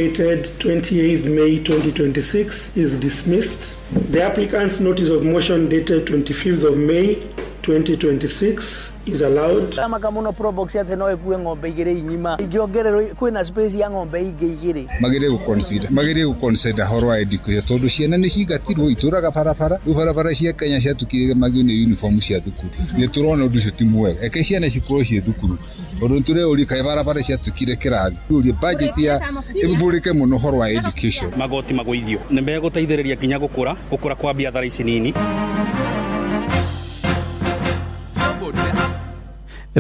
dated 28th May 2026 is dismissed. The applicant's notice of motion dated 25th of May 2026 is allowed. Kama muno probox yate no ekuwe ng'ombe igire inyima igiongerero kwina space ya ng'ombe igire magire guconsider horo education tondu ciana ni cigatirwo ituraga barabara cia Kenya cia tukire magine uniform cia thukuru ni turona undu cio ti mwega eke ciana cikorwo cie thukuru undu ture uri kai barabara cia tukire kirathi uri budget ya ibulike muno horo education magoti magoithio ni mbega guteithiriria kinya gukura kwa biathara ici nini.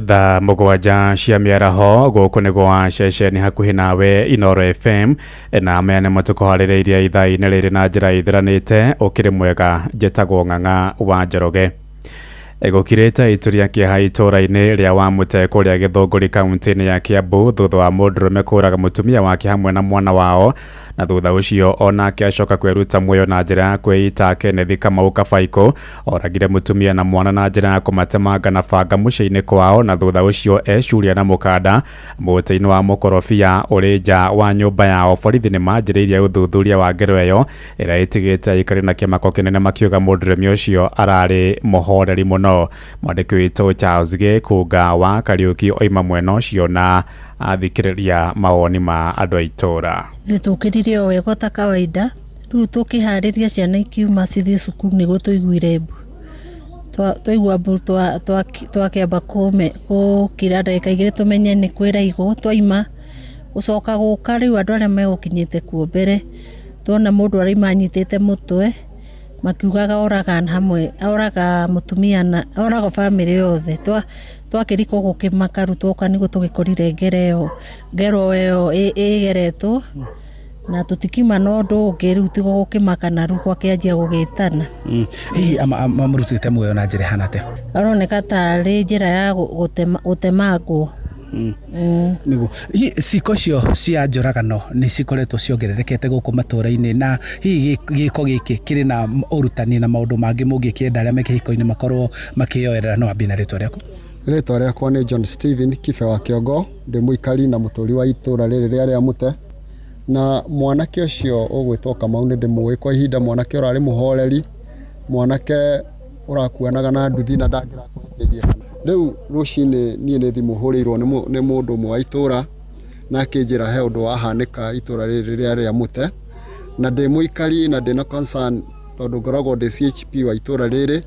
Tha mugwanja cia miaraho guku ni gwa ceceni hakuhi nawe Inoro FM na meane matuko haririirie ithaa-ini riri na njira ithiranite ukiri mwega njitagwo Ng'ang'a wa Njoroge. Egukirite ituria kieha itura-ini ria Wamute kuria Githunguri kaunti-ini ya Kiambu thutha wa mundurume kuraga mutumia wake hamwe na mwana wao na thutha ucio onake acoka kweruta muoyo na njira ya kwita Kennedy Kamau Kabaiko oragire mutumia na mwana na njira ya kumatemanga na banga muciĩ-ini kwao na thutha ucio ecuria na mukanda muti-ini wa mukorofia uri nja wa nyumba yao. Borithi ni manjĩrĩirie uthuthuria wa ngero iyo ĩrĩa itigĩte ikari na kĩmako kĩnene makiuga mundurume ucio arari muhoreri muno. Mwandĩki witũ Charles Gĩkunga wa Kariuki oima mwena ũcio na athikĩrĩria mawoni ma andũ a itũra. Gĩtũkĩrire o wega ta kawaida rĩu tũkĩharĩria ciana ikiuma cithi cukuru nĩguo tũiguire mbu twaigua mbu twakĩamba gũkĩra ndagĩka igĩrĩ tũmenye nĩ kwĩraigwo twaima gũcoka gũka rĩu andũ arĩa megũkinyĩte kuo mbere tuona mũndũ araima anyitĩte mũtwe makiugaga oraga mutumia na oraga family yothe twakĩrika gũkĩmaka rĩu twoka nĩguo tũgĩkorire ngero ĩyo ĩgeretwo na tũtikima na ũndũ ũngĩ rĩu tiga gũkĩmaka na rĩu gwakĩanjia gũgĩtana. Hihi amũrutĩte muoyo na njĩra ihana atĩa? Aroneka tarĩ njĩra ya gũtemangwo. Niguo ciko cio cia njoragano ni cikoretwo ciongererekete gũkũ matũra-inĩ na hihi gĩko gĩkĩ kĩrĩ na ũrutani na maũndũ mangĩ mũngĩkĩenda arĩa me kĩhiko-inĩ makorwo makĩyoerera. No ambie na rĩtwa rĩaku? Rĩtwa rĩakwa nĩ John Stephen Kibe wa Kĩongo, ndĩ mũikari na mũtũri wa itũra rĩrĩ rĩa Rĩamũte, na mwanake ũcio ũgwĩtwo Kamau nĩ ndĩmũĩ kwa ihinda. Mwanake ũrarĩ mũhoreri, mwanake ũrakuanaga na nduthi na ndangĩrakũhĩtĩria. Rĩu rũcinĩ niĩ nĩ thimũhũrĩirwo nĩ mũndũ ũmwe wa itũra na akĩnjĩra he ũndũ wahanĩka itũra rĩrĩ rĩa Rĩamũte, na ndĩ mũikari na ndĩ na concern tondũ ngoragwo ndĩ CHP wa itũra rĩrĩ.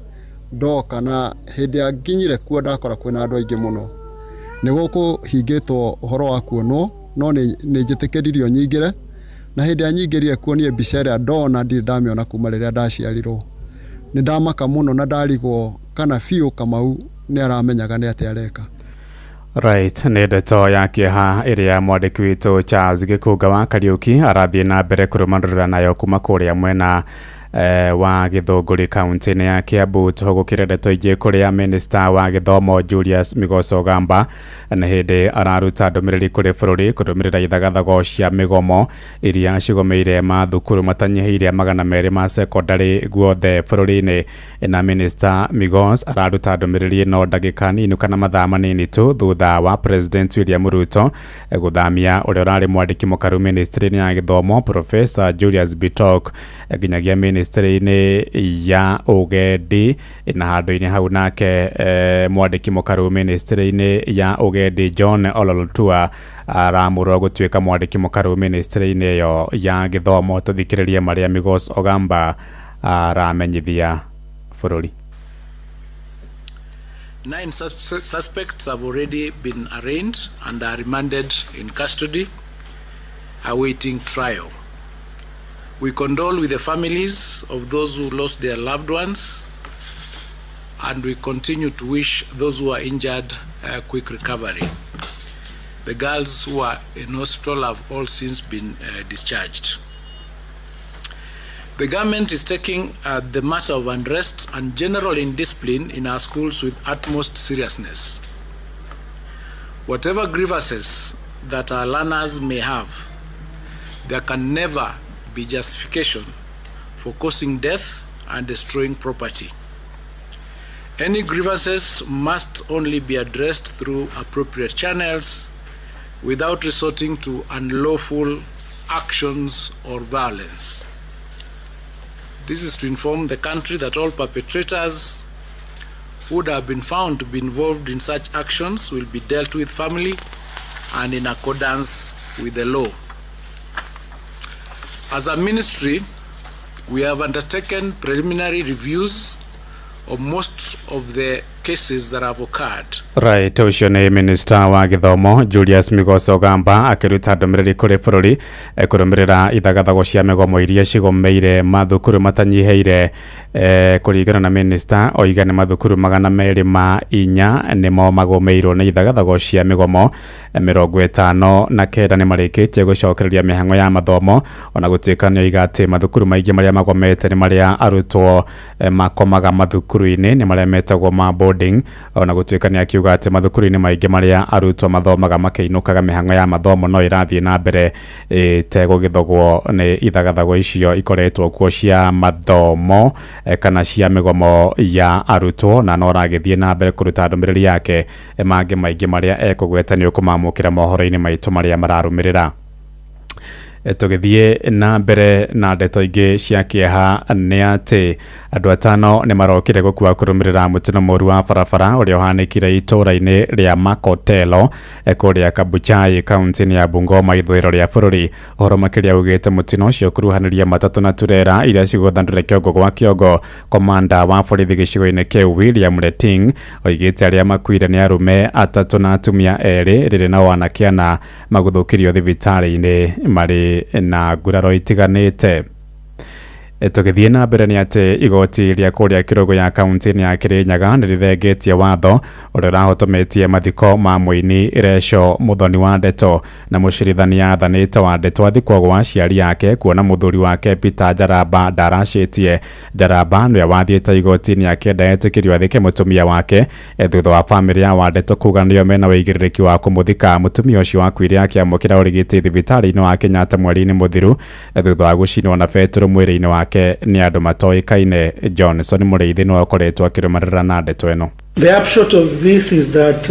Ndoka na hĩndĩ ya nginyire kuo ndakora kwĩna andũ aingĩ mũno, nĩ gũkũ hingĩtwo ũhoro wa kuonwo no nĩ njĩtĩkĩririo nyingĩre, na hĩndĩ ya nyingĩrire kuo niĩ mbica ĩrĩa ndona ndirĩ ndamĩona kuma rĩrĩa ndaciarirwo. Nĩ ndamaka mũno na ndarigwo kana biũ Kamau nĩ aramenyaga nĩ atĩa areka. Right, nĩ ndeto ya kĩeha ĩrĩa mwandĩki witũ Charles Gĩkunga wa Kariuki arathiĩ na mbere kũrũmanĩrĩra nayo kuma kũrĩa mwena wa Githunguri kaunti-inĩ ya Kiambu. Tũhũgũkĩre ndeto ingĩ kũrĩa Minister wa Gĩthomo Julius Migos Ogamba na hĩndĩ araruta ndũmĩrĩri kũrĩ bũrũri kũrũmĩrĩra ithagathago cia mĩgomo iria cigomeire mathukuru matanyihĩire 200 ma secondary guothe bũrũri-inĩ. Na Minister Migos araruta ndũmĩrĩri ĩno ndagĩka nini kana mathaa manini tu thutha wa President William Ruto gũthamia ũrĩa ũrarĩ mwandĩki mũkaru ministry-inĩ ya gĩthomo Professor Julius Bitok nginyagia ministry-inĩ ya ũgendi, na handũ-inĩ hau nake mwandĩki mũkaru ministry-inĩ ya ũgendi John Ololutua aramũrwo gũtuĩka mwandĩki mũkaru ministry-inĩ ĩyo ya gĩthomo. Tũthikĩrĩrie marĩa Migos Ogamba aramenyithia bũrũri. 9 suspects have already been arraigned and are remanded in custody awaiting trial. We condole with the families of those who lost their loved ones, and we continue to wish those who are injured a quick recovery. The girls who are in hospital have all since been discharged. The government is taking the matter of unrest and general indiscipline in our schools with utmost seriousness. Whatever grievances that our learners may have, there can never be justification for causing death and destroying property. Any grievances must only be addressed through appropriate channels without resorting to unlawful actions or violence. This is to inform the country that all perpetrators who would have been found to be involved in such actions will be dealt with firmly and in accordance with the law. As a ministry, we have undertaken preliminary reviews of most of the cases that have occurred. Right, ucio ni Minister wa Githomo Julius Migos Ogamba akiruta ndomereri kuri bururi kurumirira ithagathago cia migomo iria cigomeire mathukuru matanyiheire kuringana na Minister oigane mathukuru 204 nimo magomeirwo ni ithagathago cia migomo 59 ni marikitie gucokereria mihango ya mathomo ona gutuika ni oiga ati mathukuru maingi maria magomete ni maria arutwo makomaga mathukuru-ini ni maria metagwo boarding ona gutuika ni akiuga ati mathukuru-ini maingi maria arutwo mathomaga makeinukaga mihango ya mathomo no irathie na mbere tegugithogwo ni ithagathago icio ikoretwo kuo cia mathomo kana cia migomo ya arutwo na no ragithie na mbere kuruta ndomereri yake mangi maingi maria ekugwetanio kumamukira mohoro-ini maitu maria mararumirira. Tugithie na mbere na ndeto ingi cia kieha ni ati andu atano ni marokire gukua kurumirira mutino moru wa barabara uria uhanikire itura-ini ria Makotelo kuria Kabuchai kaunti ya Bungoma ithwiro ria bururi. Uhoro makiria ugite mutino ucio kuruhaniria matatu na turera iria ciguthandure kiongo gwa kiongo. Komanda wa borithi gicigo-ini kiu William Leting oigite aria makuire ni arume atatu na atumia eri riri na wanakiana maguthukirio thibitari-ini mari na nguraro itiganite. Tugithie na mbere ni ati igoti ria kuria Kirogo ya kaunti ya Kirinyaga ni rithengetie watho uria urahotometie mathiko ma muini Resho Muthoni wa Ndeto na mucirithania athanite wa Ndeto athikwo gwa aciari yake kuona muthuri wake Peter Njaramba ndaracitie. Njaramba niwe wathiite igoti-ini akienda etikirio athike mutumia wake thutha wa family ya wa Ndeto kuga nio mena wigiriki wa kumuthika. Mutumia ucio wakuire akiamukira urigiti thibitari-ini wa Kenyatta mweri-ini muthiru thutha wa gucinwo na fetro mwiri-ini wa ni andu matoikaine. Johnson Mureithi no akoretwo akirumarira na ndeto eno. The upshot of this is that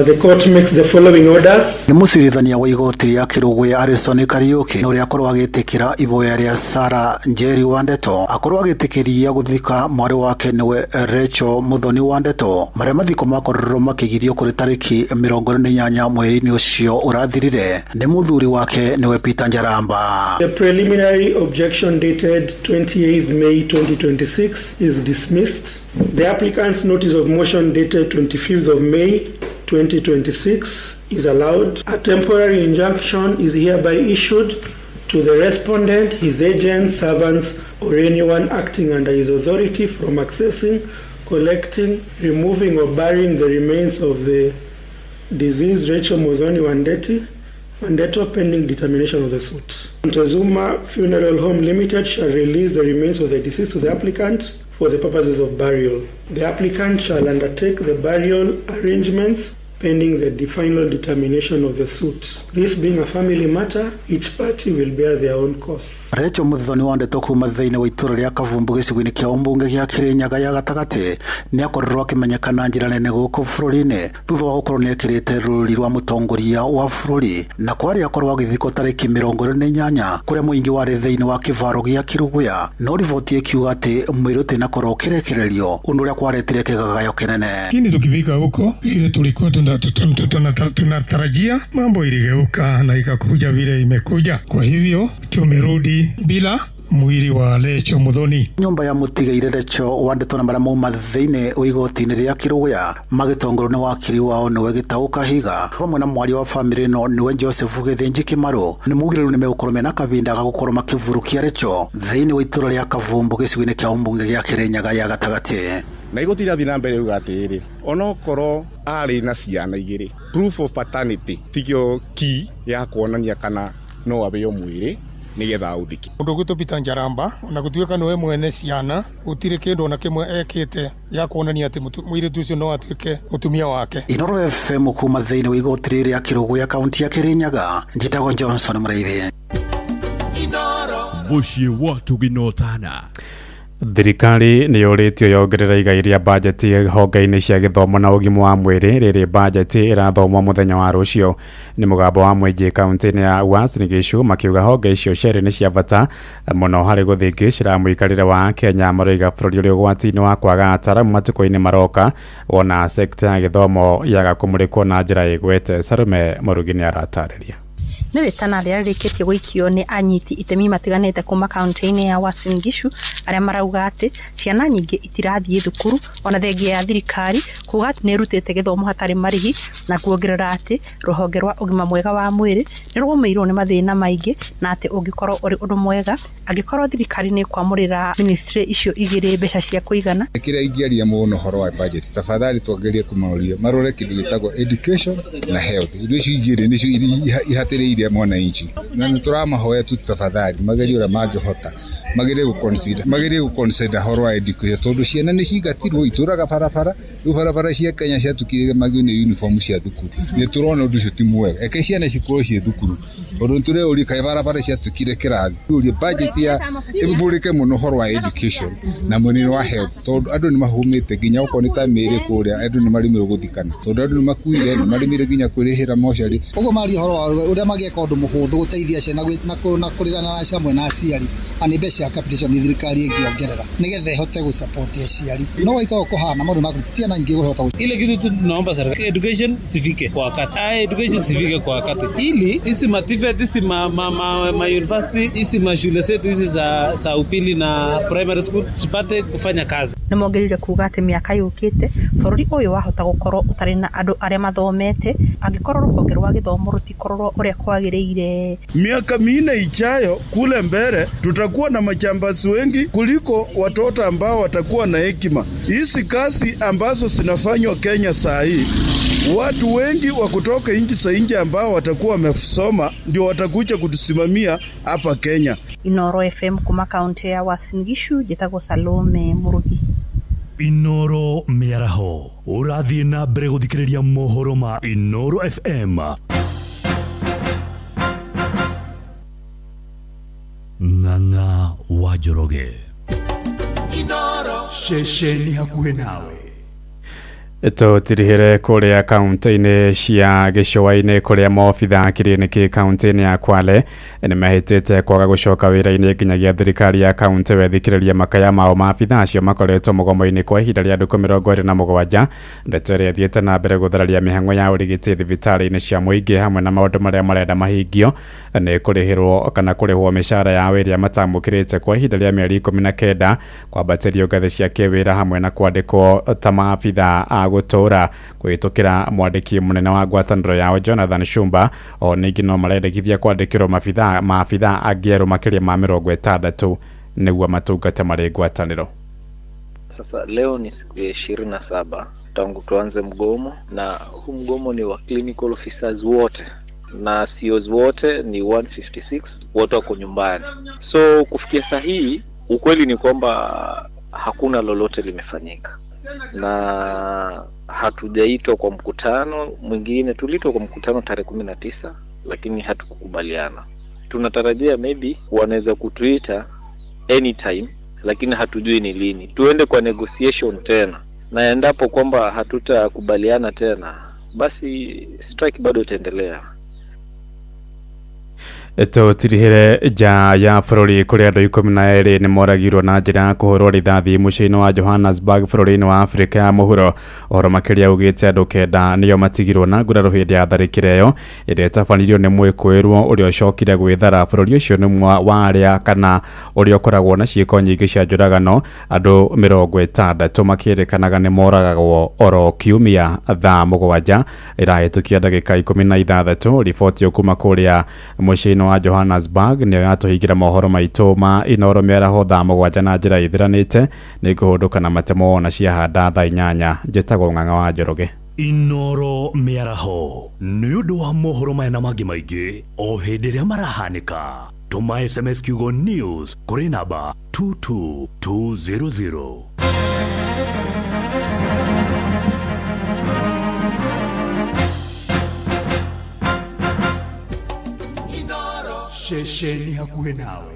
the court makes the following orders. Ni mucirithania wa igoti ria Kirogo ya Harrison Kariuki no ria akorwo agitikira iboya ria Sarah Njeri wa Ndeto akorwo agitikiria guthika mwari wake niwe Rachel Muthoni wa Ndeto maria mathiko makorwo makigirio kuri tariki 28 mweri-ini ucio urathirire. Ni muthuri wake niwe Peter Njaramba. The preliminary objection dated 28th May 2026 is dismissed. The applicant's notice of motion dated 25th of May 2026 is allowed. A temporary injunction is hereby issued to the respondent, his agents, servants, or anyone acting under his authority from accessing, collecting, removing, or burying the remains of the deceased Rachel Muthoni wa Ndeto pending determination of the suit. Montezuma Funeral Home Limited shall release the remains of the deceased to the applicant for the purposes of burial. The applicant shall undertake the burial arrangements pending the final determination of the suit. This being a family matter, each party will bear their own costs. Rachel Muthoni wa Ndeto kuma thiini wa itura ria Kavumbu gicigo-ini kia umbunge gia Kirinyaga ya gatagati ni akorwo akimenyekana njira nene guku bururi-ini thutha wa gukorwo ni ekirite ruri rwa mutongoria wa bururi na kwari akorwo agithikwo tariki 28 kuria muingi wari thiini wa kivaro gia Kiruguya no riboti ikiuga ati mwiruti na korwo kirekererio undu uria kwaretire kigagayo kinene. Kini tukifika huko ile tulikuwa tunatarajia mambo iligeuka na ikakuja vile imekuja. Kwa hivyo tumerudi bila mwiri wa Rachel Muthoni. Nyumba ya mutigaire Rachel wa Ndeto na maria mauma thiini wa igoti-ini ria Kiruguya magitongorwo ni wakiri wao niwe Gitau Kahiga hamwe na mwari wa family no niwe Joseph Githinji Kimaru ni mugire ni megukorwo mena kavinda ga gukorwo makivurukia Rachel thiini wa itura ria Kavumbu gicigo-ini kia umbunge gia Kirinyaga ya gatagati. Na igoti irathi na mbere uga atiri onokorwo ari na ciana igiri proof of paternity tigio ki ya kuonania kana no abeyo mwiri nigetha uthiki. Undu gwitu Peter Njaramba ona gutuika niwe mwene ciana utire kindu ona kimwe ekite ya kuonania ati mwiri tucio no atuike mutumia wake. Inoro FM kuma thiini wa igoti ria Kiruguya kaunti ya Kirinyaga njitagwo Johnson Mureithi. Bushi watu ginotana. Thirikari nĩ yũrĩtio yongerera igai rĩa bajeti honge-inĩ cia gĩthomo na ũgima wa mwĩrĩ rĩrĩ bajeti ĩrathomwo mũthenya wa rũciũ. Nĩ mũgambo wa mũingĩ kaunti-inĩ ya Uasin Gishu makiuga honge icio cerĩ nĩ cia bata mũno harĩ gũthingĩcĩra mũikarĩre wa Kenya maroiga bũrũri ũrĩ ũgwati-inĩ wa kwaga ataaramu matukũ-inĩ maroka wona sekta ya gĩthomo yaga kũmũrĩkwo na njĩra ĩgwete. Sarume Mũrugi nĩ aratarĩria. Nĩ rĩtana rĩrĩa rĩkĩtie gũikio nĩ anyiti itemi matiganĩte kuma kaunti-inĩ ya Uasin Gishu arĩa marauga atĩ ciana nyingĩ itirathiĩ thukuru ona thengia ya thirikari kuga atĩ nĩ ĩrutĩte gĩthomo hatarĩ marĩhi na kuongerera atĩ rũhonge rwa ũgima mwega wa mwĩrĩ nĩ rũgũmĩirwo nĩ mathĩna maingĩ na atĩ ũngĩkorwo ũrĩ ũndũ mwega angĩkorwo thirikari nĩ kwamũrĩra ministry icio igĩrĩ mbeca cia kũigana. Kĩrĩa ingĩaria mũno horo wa budget tafadhali tuongerie kumaũria marore kĩndũ gĩtagwo education na health. Indo icio igĩrĩ nĩcio ihatĩrĩire mwananchi na nĩtũramahoya tu tafadhali magerie ũrĩa mangĩhota magerie gũconsider horo wa education tondũ ciana nĩ cingatirwo itũraga barabara rĩu barabara cia Kenya ciatukire magio nĩ uniform cia thukuru. Nĩ tũrona ũndũ ũcio ti mwega eke ciana cikorwo ciĩ thukuru tondũ nĩtũreũria kaĩ barabara ciatukire kĩrathi ũria budget ya ĩmũrĩke mũno horo wa education na mũnene wa health tondũ andũ nĩ mahũmĩte nginya okorwo nĩ ta mĩrĩ kũrĩa andũ nĩ marĩmĩrwo gũthikana tondũ andũ nĩ makuire nĩ marĩmĩre nginya kwĩrĩhĩra mocarĩ. Ũguo mari horo wa ũrĩa magĩka ũndũ mũhũthũ gũteithia ciana na kũrĩrana na ciamwe na aciari ani mbeca ya capitation ni thirikari ĩngĩongerera nĩgetha ĩhote gũsupport aciari no waikao kuhana maũndũ ma kũrutia na nyingĩ gũhota ile kitu tunaomba serikali education sifike kwa wakati education sifike kwa wakati ili hizi mativet hizi ma university hizi mashule zetu hizi za upili na primary school sipate kufanya kazi. Nĩ mongereire kuga atĩ mĩaka yũkĩte bũrũri ũyũ wahota gũkorwo ũtarĩ na andũ arĩa mathomete angĩkorwo rũhonge rwa gĩthomo rũtikorwo ũrĩa kwagĩrĩire. Miaka minne ijayo kule mbele tutakuwa na majambazi wengi kuliko watoto ambao watakuwa na hekima. Hizi kazi ambazo zinafanywa Kenya saa hii watu wengi wa kutoka nchi za nje ambao watakuwa wamesoma ndio watakuja kutusimamia hapa Kenya. Inoro FM kuma kaunti ya Uasin Gishu njĩtagwo Salome Mũrugi. Inoro mĩaraho ũrathiĩ na mbere gũthikĩrĩria mohoro ma Inoro FM. Ng'ang'a wa Njoroge Inoro shesheni hakuhĩ nawe. Tũtirihĩre kũrĩa kaunti-inĩ cia gĩcũa-inĩ kũrĩa maobitha kiriniki kaunti-inĩ ya Kwale nĩ mahĩtĩte kwaga gũcoka wĩra-inĩ nginyagia thirikari ya kaunti wethikĩrĩria makaya mao maabitha acio makoretwo mũgomo-inĩ kwa ihinda rĩa ndukũ 27. Ndeto ĩrĩa ĩthiĩte na mbere gũthararia mĩhang'o ya ũrigiti thibitarĩ-inĩ cia mũingĩ hamwe na maũndũ marĩa marenda mahingio nĩ kũrĩhĩrwo kana kũrĩhwo mĩcara ya wĩra matamũkĩrĩte kwa ihinda rĩa mĩeri 19 kwambatĩrio ngathĩ cia kĩwĩra hamwe na kwandĩkwo ta maabitha gũtũra kwĩtũkĩra mwandĩki mũnene wa ngwatanĩro yao Jonathan Shumba o ningĩ no marendekithia kwandĩkĩrwo maabitha angĩerũ makĩria ma 60 nĩguo matungate marĩ ngwatanĩro. Sasa leo ni siku ya 27 tangu tuanze mgomo na huu mgomo ni wa clinical officers wote na COs wote ni 156 wote wako nyumbani. So kufikia saa hii ukweli ni kwamba hakuna lolote limefanyika na hatujaitwa kwa mkutano mwingine. Tuliitwa kwa mkutano tarehe 19 lakini hatukukubaliana. Tunatarajia maybe wanaweza kutuita anytime lakini hatujui ni lini. Tuende kwa negotiation tena na endapo kwamba hatutakubaliana tena basi strike bado itaendelea. Tũtirihĩre nja ya bũrũri kũrĩa andũ 12 nĩ moragirwo na njĩra ya kũhũrwo rithathi mũciĩ-inĩ wa Johannesburg bũrũri-inĩ wa Afrika ya mũhuro. Ũhoro makĩria ugĩte andũ 9 nĩo matigirwo na nguraro hĩndĩ ya tharĩkĩro ĩyo ĩrĩa ĩtabanirio nĩ mwĩkũĩrwo ũrĩa ũcokire gwĩthara. Bũrũri ũcio nĩ ũmwe wa arĩa kana ũrĩa ũkoragwo na ciĩko nyingĩ cia njũragano. Andũ 60 makĩrĩkanaga nĩ moragagwo oro kiumia thaa 7 ĩrahĩtũkia ndagĩka 16. Riboti yo kuma kũrĩa mũciĩ-inĩ wa Johannesburg nĩyo yatũhingĩra mohoro maitũ ma Inoro mĩaraho thaa 7 na njĩra ithiranĩte nĩ kũhũndũka na matemo na ciahanda thaa 8. Njĩtagwo Ng'ang'a wa Njoroge. Inoro mĩaraho nĩ ũndũ wa mohoro maya na mangĩ maingĩ o hĩndĩ ĩrĩa marahanĩka. Tũma SMS kiugo news kũrĩ namba 22200. Shesheni hakuhĩ nawe.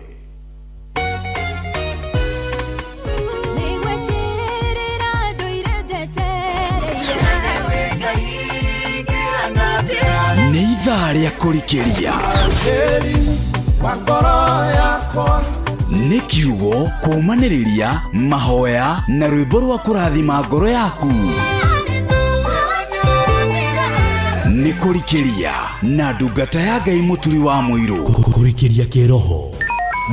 nĩ ithaa rĩa kũrikĩria nĩ kiugo kũmanĩrĩria mahoya na rwĩmbo rwa kũrathima ngoro yaku nĩ kũrikĩria na ndungata ya Ngai mũturi wa mũirũ kũrikĩria kĩroho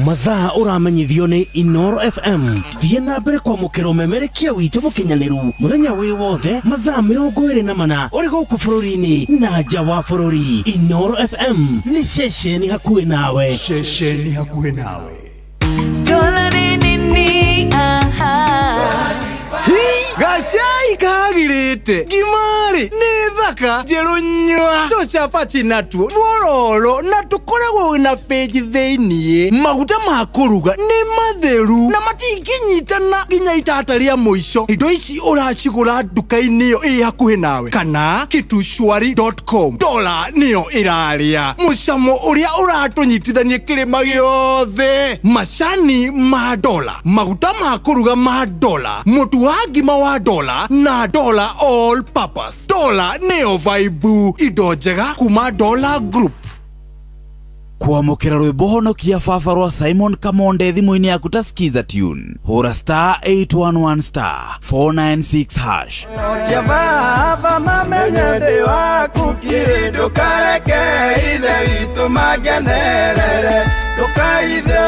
mathaa ũramenyithio nĩ Inoro FM thiĩ na mbere kwamũkĩra ũmemerekia witũ mũkinyanĩru mũthenya wĩ wothe mathaa 24 ũrĩ gũkũ bũrũri-inĩ na nja wa bũrũri. Inoro FM nĩ ceceni hakuhĩ nawe, ceceni hakuhĩ nawe. Gacai kagirite gimari nĩ thaka njerunywa tũcabaci natuo twororo na tũkoragwo na bĩnji thĩiniĩ. Maguta ma kũruga nĩ matheru na matingĩnyitana nginya itata rĩa mũico. Indo ici ũracigũra nduka-inĩ ĩyo ĩ hakuhĩ nawe kana kitushwari.com. Dola nĩyo ĩrarĩa mũcamo ũrĩa ũratũnyitithania kĩrĩma gĩothe. Macani ma dola, maguta ma kũruga ma dola, mũtu wa ngima wa dola na dola all purpose. Dola neo vibe, indo njega kuma Dola Group. kwamũkĩra rwĩmbo honokia baba rwa Simon Kamonde thimũ-inĩ yaku ta skiza tune hũra *811*496#. Baba mamenye ndĩ waku kiri ndũkareke ithe witũ mangenerere ndũkaithe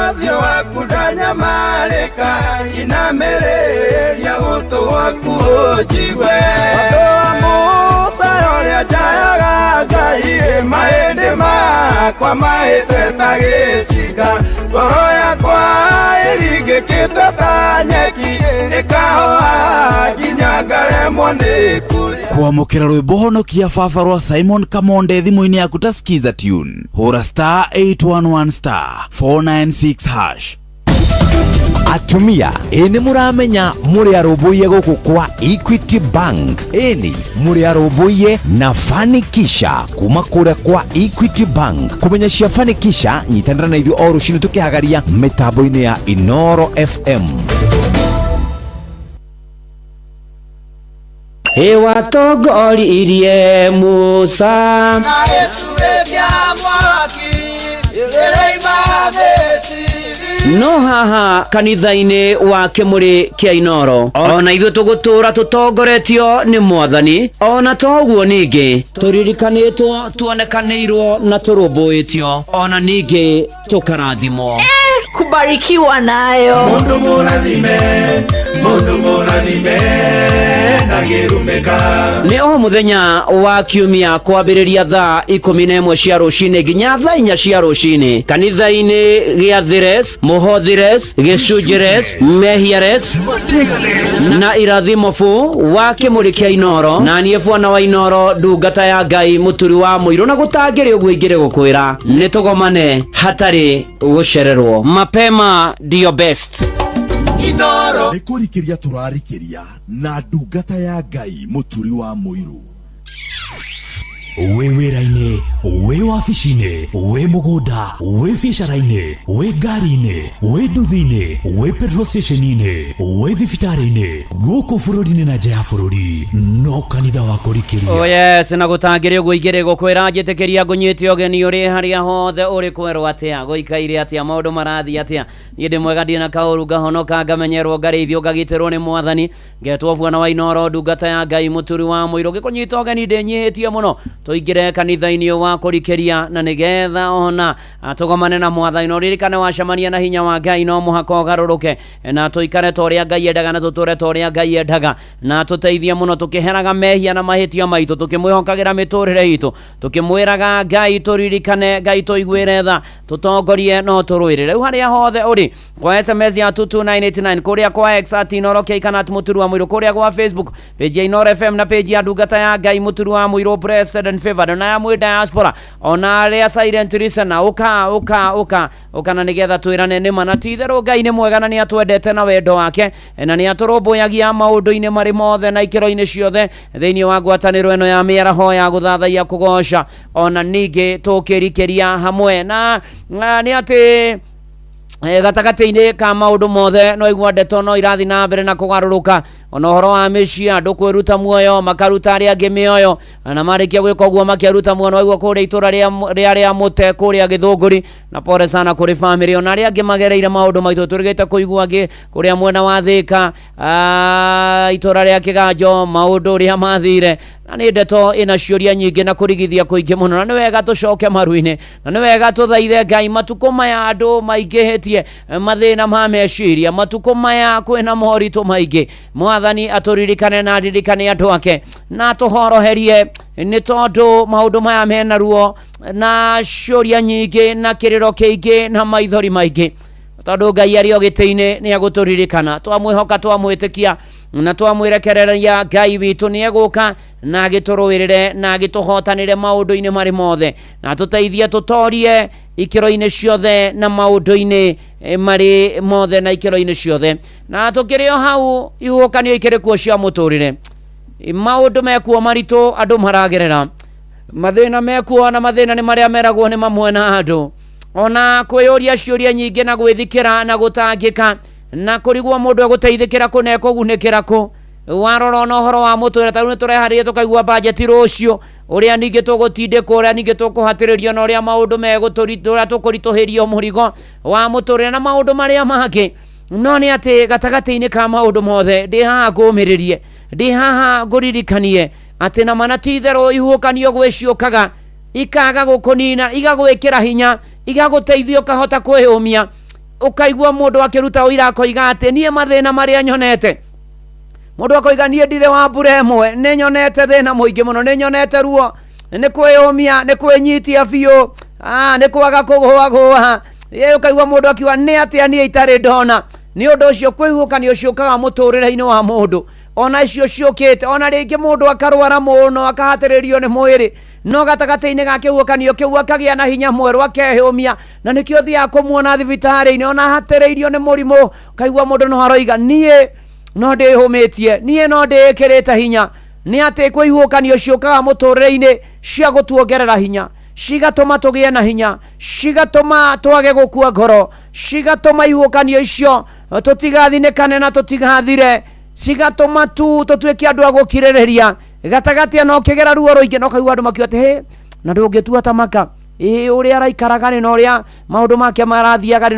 ũthiũ waku ndanyamarĩka inamĩrĩria gũtũ gwaku ũnjigwe andũ a Musa ũrĩa njayaga Ngai mahĩndĩ makwa mahĩte ta gĩciga ngoro yakwa ĩringĩkĩte ta nyeki ĩkahoha nginya ngaremwo nĩ kũrĩa. Kwamũkĩra rwĩmbo honokia baba rwa Simon Kamonde thimũ-inĩ yaku ta skiza tune hũra *811*496#. Atumia ĩnĩ mũramenya mũrĩ arũmbũiye gũkũ kwa Equity Bank. Ĩnĩ mũrĩ arũmbũiye na Fanikisha kuma kũrĩa kwa Equity Bank. Kũmenya cia Fanikisha nyitanĩra na ithuĩ o rũciinĩ tũkĩhagaria mĩtambo-inĩ ya Inoro FM. Watongoririe Musa no haha kanitha-inĩ wa kĩmũrĩ kĩa Inoro ona ithuĩ tũgũtũra tũtongoretio nĩ Mwathani ona toguo ningĩ tũririkanĩtwo tuonekanĩirwo na tũrũmbũĩtio ona ningĩ tũkarathimwo kubarikiwa nayo mundu mũrathime ndagĩrumĩka. Nĩ o mũthenya wa kiumia kwambĩrĩria thaa 11 cia rũcinĩ nginya thaa 4 cia rũcinĩ kanitha-inĩ gĩa Thires, Mũhothires, Gĩcunjĩres, Mehiares na Irathimofu wa kĩmũrĩ kĩa Inoro na niĩ bwana wa Inoro ndungata ya Ngai mũturi wa mũirũ na gũtangĩrĩ ũguo ingĩrĩ gũkwĩra nĩ tũgomane hatarĩ gũcererwo. Mapema ndio best. Inoro nĩ kũrikĩria tũrarikĩria na ndungata ya Ngai mũturi wa mũirũ. Wĩ wĩra-inĩ, wĩ wabici-inĩ, wĩ mũgũnda, wĩ biacara-inĩ, wĩ ngari-inĩ, wĩ nduthi-inĩ, wĩ petrol station-inĩ, wĩ thibitarĩ-inĩ, gũkũ bũrũri-inĩ na nja ya bũrũri, no kanitha wa kũrikĩria. Oh yes, na gũtangĩrĩ ũguo ingĩrĩ gũkwĩra njĩtĩkĩria ngũnyĩte ũgeni ũrĩ harĩa hothe ũrĩ kwerwo atĩa, gũikaire atĩa, maũndũ marathiĩ atĩa. Niĩ ndĩ mwega ndirĩ na kaũru ngahonoka ngamenyerwo ngarĩithio ngagitĩrwo nĩ Mwathani ngetwo bwana wa Inoro ndungata ya Ngai mũturi wa mũirũ gĩkũnyita ũgeni ndĩnyihĩtie mũno tũingĩre kanitha-inĩ wa kũrikĩria na nĩgetha ona tũgomane na Mwathani no ririkane wacemania na hinya wa Ngai no mũhaka ũgarũrũke na tũikare ta ũrĩa Ngai endaga na tũtũre ta ũrĩa Ngai endaga na tũteithie mũno tũkĩheraga mehia na mahĩtia maitũ tũkĩmwĩhokagĩra mĩtũrĩre itũ tũkĩmwĩraga Ngai tũririkane Ngai tũiguĩre tha tũtongorie no tũrũĩrĩre rĩu harĩa hothe ũrĩ kwa SMS ya 22989 kũrĩa kwa X @Inoro kana @mũturi wa mũirũ kũrĩa kwa Facebook page ya Inoro FM na page ya ndungata ya Ngai mũturi wa mũirũ blessed and favored na ya mwĩ diaspora ona arĩa silent listener ũka na nĩgetha twĩrane nĩ mana ti-itherũ Ngai nĩ mwega na nĩ atwendete na wendo wake na nĩ atũrũmbũyagia maũndũ-inĩ marĩ mothe na ikĩro-inĩ ciothe thĩinĩ wa ngwatanĩro ĩno ya mĩaraho ya gũthathaia kũgoca ona ningĩ tũkĩrikĩria hamwe na nĩ atĩ gatagati-inĩ ka maũndũ mothe no igua ndeto no irathi na mbere na kũgarũrũka ona horo wa mĩciĩ andũ kwĩruta muoyo makaruta arĩa angĩ mĩoyo na marĩkia gwĩka ũguo makĩruta muoyo waigua kũrĩa itũra rĩa mũte kũrĩa Gĩthũngũri na pole sana kũrĩ family ona arĩa angĩ magereire maũndũ maitũ tũrĩgĩte kũigua angĩ kũrĩa mwena wa Thĩka itũra rĩa Kĩganjo maũndũ ũrĩa mathire na nĩ ndeto ĩna ciũria nyingĩ na kũrigithia kũingĩ mũno na nĩ wega tũcoke maru-inĩ na nĩ wega tũthaithe Ngai matukũ maya andũ maingĩhĩtie mathĩna ma meciria matukũ maya kwĩna moritũ maingĩ Mwathani atũririkane na aririkane andũ ake na tũhoroherie nĩ tondũ maũndũ maya mena ruo na ciũria nyingĩ na kĩrĩro kĩingĩ na maithori maingĩ tondũ Ngai arĩ o gĩtĩ-inĩ nĩ agũtũririkana twamwĩhoka twamwĩtĩkia na twamwĩrekereria Ngai witũ nĩ egũka na agĩtũrũĩrĩre na agĩtũhotanĩre maũndũ-inĩ marĩ mothe na tũteithie tũtorie ikĩro-inĩ ciothe na maũndũ-inĩ marĩ mothe na ikĩro-inĩ ciothe na tũkĩrĩ o hau ihuhũkanio ikĩrĩ kuo cia mũtũrĩre maũndũ mekuo maritũ andũ maragerera mathĩna mekuo na mathĩna nĩ marĩa meragwo nĩ mamwe na andũ ona kwĩyũria ciũria nyingĩ na gwĩthikĩra na gũtangĩka na kũrigwo mũndũ egũteithĩkĩra kũ na ekũgunĩkĩra kũ warora na ũhoro wa mũtũrĩre tarĩu nĩ tũreharĩria tũkaigua bajeti rũciũ ũrĩa ningĩ tũgũtindĩkwo ũrĩa ningĩ tũkũhatĩrĩrio na ũrĩa maũndũ ũrĩa tũkũritũhĩrio mũrigo wa mũtũrĩre na maũndũ marĩa mangĩ no nĩ atĩ gatagatĩ-inĩ ka maũndũ mothe ndĩ haha ngũmĩrĩrie ndĩ haha ngũririkanie atĩ na mana ti itherũ ihuhũkanio gwĩciũkaga ikaga gũkũnina igagwĩkĩra hinya igagũteithia ũkahota kwĩyũmia ũkaigua mũndũ akĩruta ũira akoiga atĩ niĩ mathĩna marĩa nyonete mũndũ akoiga niĩ ndirĩ wa mbura ĩmwe nĩ nyonete thĩna mũingĩ mũno nĩ nyonete ruo nĩ kwĩyũmia nĩ kwĩnyitia biũ nĩ kwaga kũgũagũa ũkaigua mũndũ akiuga nĩ atĩa niĩ itarĩ ndona nĩ ũndũ ũcio kwĩhuhũkanio ciũkaga mũtũrĩre-inĩ wa mũndũ ona icio ciũkĩte ona rĩngĩ mũndũ akarwara mũno akahatĩrĩrio nĩ mwĩrĩ no gatagatĩ-inĩ ga kĩhuhũkanio kĩu akagĩa na hinya mwerũ akehũmia na nĩkĩo thiaga kũmuona thibitarĩ-inĩ ona hatĩrĩirio nĩ mũrimũ kaigua mũndũ no aroiga niĩ no ndĩhũmĩtie niĩ no ndĩĩkĩrĩte hinya nĩ atĩ kwĩhuhũkanio ciũkaga mũtũrĩre-inĩ cia gũtuongerera hinya cigatũma tũgĩe na hinya cigatũma twage gũkua ngoro cigatũma ihuhũkanio icio tũtigathinĩkane na tũtigathire cigatũma tu tũtuĩke andũ a gũkirĩrĩria gatagatĩ no kĩgera ruo rũingĩ no kaigua andũ makiuga atĩ na ndũngĩtua tamaka ũrĩa araikaraga rĩ na ũrĩa maũndũ make marathiaga rĩ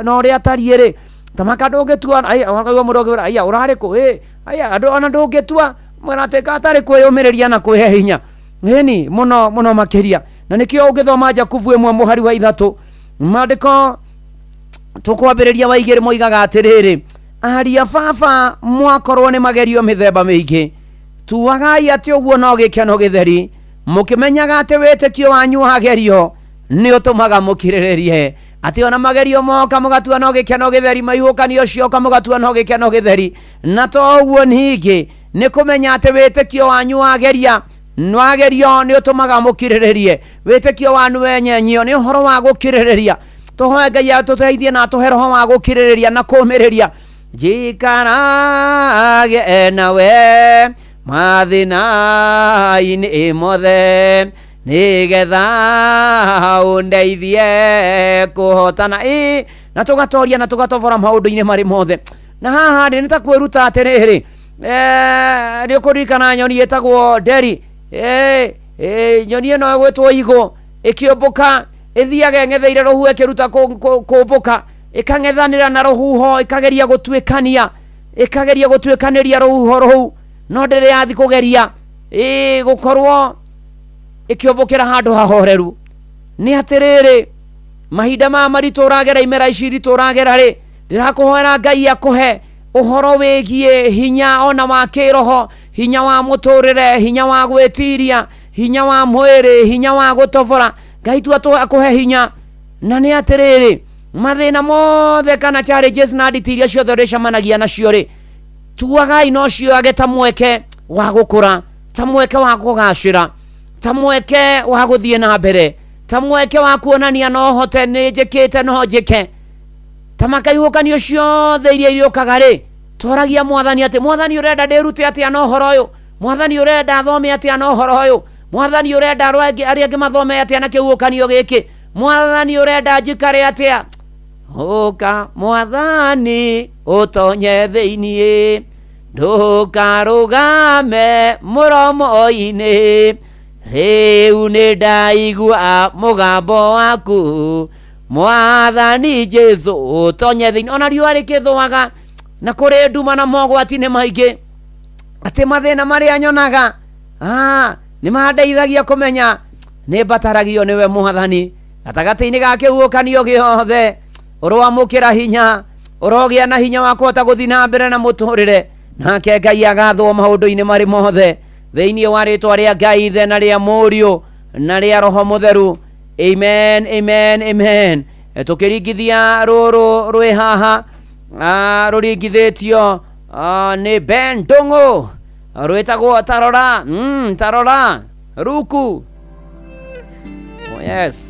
na ũrĩa atariĩ rĩ tamaka ndũngĩtua akaigua mũndũ akĩwĩra aya ũrarĩ kũ aya andũ ona ndũngĩtua mũratĩka atarĩ kwĩyũmĩrĩria na kwĩhe hinya ĩni mũno mũno makĩria na nĩkĩo ũngĩthoma Jakubu 1:3 maandĩko tũkwambĩrĩria wa 2 moigaga atĩrĩrĩ aria baba mwakorwo nĩ magerio mĩthemba mĩingĩ tuagai atĩ ũguo no gĩkeno gĩtheri mũkĩmenyaga atĩ wĩtĩkio wanyu wagerio nĩ ũtũmaga mũkirĩrĩrie atĩ ona magerio moka mũgatua no gĩkeno gĩtheri maihuhũkanio cioka mũgatua no gĩkeno gĩtheri na to ũguo ningĩ nĩ kũmenya atĩ wĩtĩkio wanyu wagerio nĩ ũtũmaga mũkirĩrĩrie wĩtĩkio wanyu wenyenyio nĩ ũhoro wa gũkirĩrĩria tũhoe Ngai atũteithie na atũhe roho wa gũkirĩrĩria na kũũmĩrĩria jikarage nawe mathĩna-inĩ mothe nĩgetha ũndeithie kũhotana na tũgatoria na tũgatobora maũndũ-inĩ marĩ mothe na haha nĩ ta kwĩruta atĩrĩrĩ nĩ ũkũririkana nyoni ĩtagwo Nderi nyoni ĩno ĩgwĩtwo igũ ĩkĩũmbũka ĩthiaga ĩng'etheire rũhuho ĩkĩruta kũmbũka ĩkang'ethanĩra na rũhuho ĩkageria gũtuĩkanĩria rũhuho rũu no ndĩrĩ yathi kũgeria gũkorwo ĩkĩũmbũkĩra handũ hahoreru nĩ atĩrĩrĩ mahinda maya maritũ ũragera imera ici iritũ ũragera rĩ ndĩrakũhoera Ngai akũhe ũhoro wĩgiĩ hinya ona wa kĩroho hinya wa mũtũrĩre hinya wa gwĩtiria hinya wa mwĩrĩ hinya wa gũtobora Ngai tu akũhe hinya na nĩ atĩrĩrĩ mathĩna mothe kana challenges na nditi iria ciothe ũrĩcemanagia nacio rĩ tuagai no cioage ta mweke wa gũkũra ta mweke wa kũgacĩra ta mweke wa gũthiĩ na mbere ta mweke wa kuonania no hote nĩ njĩkĩte no njĩke ta makaihuhũkanio ciothe iria irĩũkaga rĩ toragia Mwathani atĩ Mwathani ũrenda ndĩrute atĩa na ũhoro ũyũ Mwathani ũrenda thome atĩa na ũhoro ũyũ Mwathani ũrenda arĩa angĩ mathome atĩa na kĩhuhũkanio gĩkĩ Mwathani ũrenda njikare atĩa ũka Mwathani ũtonye thĩiniĩ ndukarugame muromo-ini riu ni ndaigua mugambo waku Mwathani Jesu tonye thini ona riua rikithwaga na kuri nduma na mogwati ni maingi ati mathina maria nyonaga ni mandeithagia kumenya ni bataragio niwe Mwathani gatagati-ini ga kihukanio giothe urwamukira hinya urogia na hinya wa kuhota guthi na mbere na muturire nake Ngai agathwo maundu-ini mari mothe thiini wa ritwa ria Ngai ithe na ria Muriu na ria Roho Mutheru. Amen, amen, amen. Tukiringithia ruru rwi haha ruringithitio ni Ben Ndungu rwitagwo Tarora Tarora Ruku. Oh yes.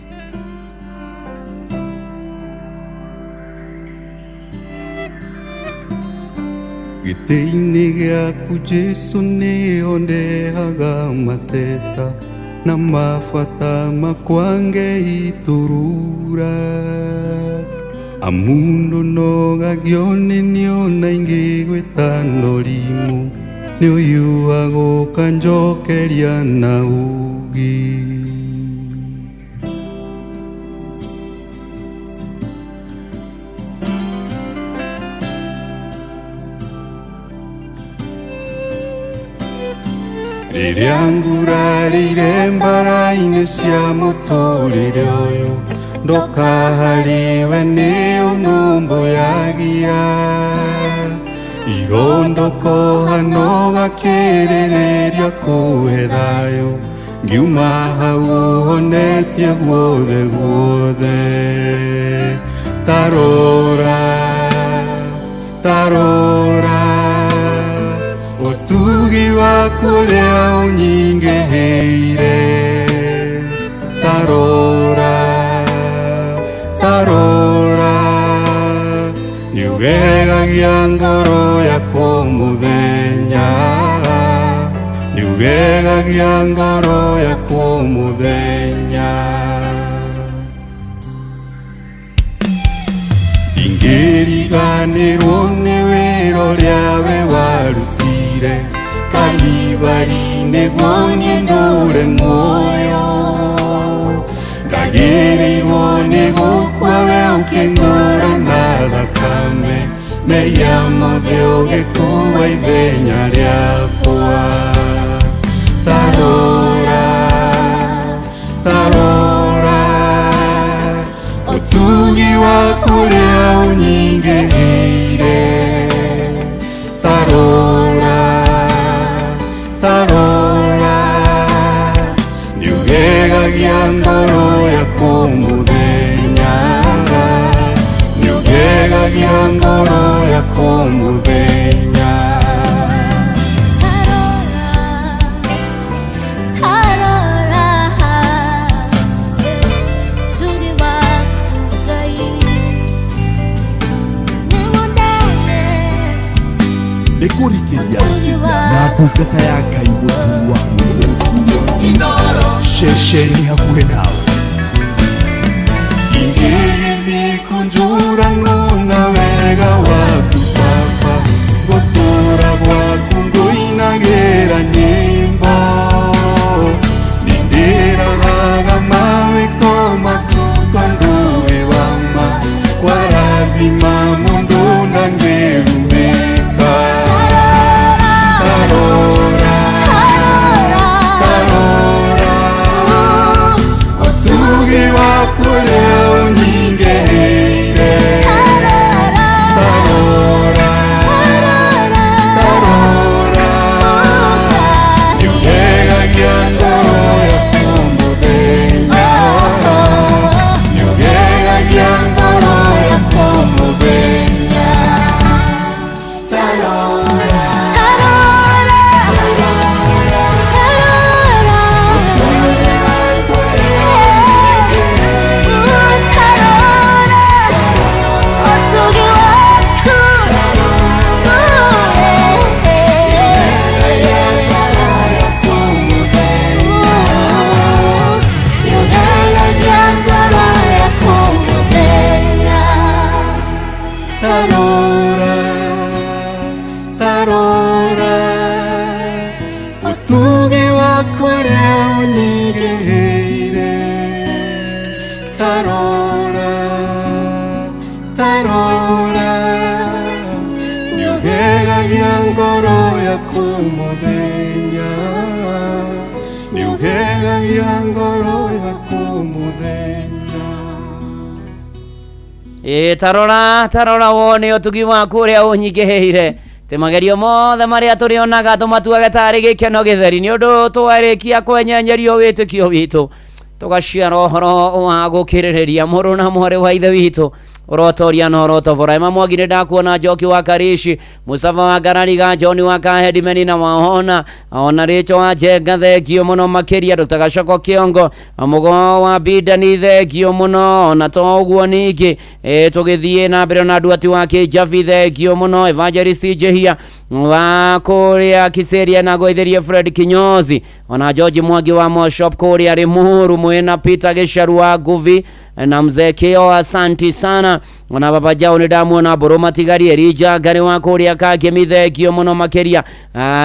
Gĩtĩ-inĩ gĩaku Jesu nĩho ndehaga mateta na mabata makwa Ngei turura amundu nogagio nĩ niona ingĩgwĩta ndorimu nĩ ũyuagwo kanjokeria na ugi rĩrĩa ngurarĩire mbara-inĩ cia mũtũrĩre ũyũ ndoka harĩwe nĩ ũnũmbũyagia irondoko hano gakĩrĩrĩria kũhe thayũ ngiuma hau ũhonetie guothe guothe tarora tarora utugi waku ũrĩa ũnyingĩhĩire tarora tarora niũgegagia ngoro yakwa mũthenya niũgegagia ngoro yakwa mũthenya ingĩriganĩrwo nĩ wĩra ũrĩa we warutire Kalvari-inĩ guo niĩ ndũre muoyo ndagĩrĩirwo nĩ gũkua we ũkĩng'ũra na thakame mehia mothe ũgĩkuua ithenya rĩakwa tarora tarora ũtugi waku ũrĩa ũnyingĩhĩire tarora tarora niũgegagia ngoro yakwa mũthenya niũgegagia ngoro yakwa mũthenya nĩkũrikĩria na ndungata ya Ngai mũturwa ceceni hakuhĩ nawe ingĩgĩthiĩ kũnjũranwo na wega waku Baba gũtũũra gwaku ngũinagĩra nyĩmbo nĩndĩragaga mawĩko maku tondũ wĩ wa ma warathima mũndũ ndangĩrumĩka tarora tarora ũtugi waku ũrĩa ũnyingĩhĩire tarora tarora niũgegagia ngoro yakwa mũthenya niũgegagia ngoro yakwa mũthenya tarora tarora tarora ndarora niugegagia ngoro yaku muthenya niugegagia ngoro yaku muthenya. Tarora wone utugi waku uria unyigeheire te magerio mothe maria turionaga tumatuage tari gikeno githeri ni undu twarikia kwenyenyerio witikio witu tugaciara horo wa gukiriria muru na mwari wa ithe witu urotoria na urotovora ema mwagire ndakuona Njoki wa Karishi Mustafa wa Garariga John wa Kahedimeni na wahona ona richo wa Jenga thegio muno makiria Dr. Kiongo mugo wa Bidani thegio muno na toguo ningi tugithie na mbere na andu ati wa Kijavi thegio muno Evangelist Jehia wa kuria Kiseria na goitherie Fred Kinyozi ona George Mwangi wa Moshop kuria Rimuru mwena Peter Gesharu wa Guvi na mzee Keo asanti sana ona baba jao ni damu na Boroma Tigari Erija gari wa kuria Kage mithegio muno makeria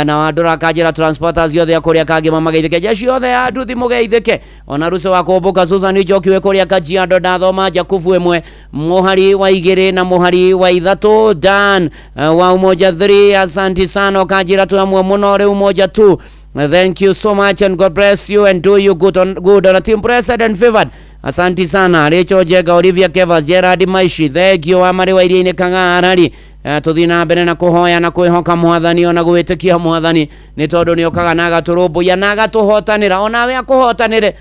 na wadora Kajira Transporters yothe kuria Kage mamageithike jeshi yothe aduthi mugeithike ona ruso wa kumbuka Susan Njoki we kuria Kajiado ndathoma Jakufu emwe muhari wa igere na muhari wa ithatu Dan wa umoja 3 asanti sana Kajira tu amwe muno re umoja 2. Thank you so much and God bless you and do you good on a team president favored. Asanti sana Rachel Jega Olivia Kevas Gerard Maishi thegio amari wa iria-ini Kang'arari tuthina mbere na kuhoya na kwihoka mwathani ona gwitikia mwathani ni tondu ni okaga na agaturumbuya na agatuhotanira ona we akuhotanire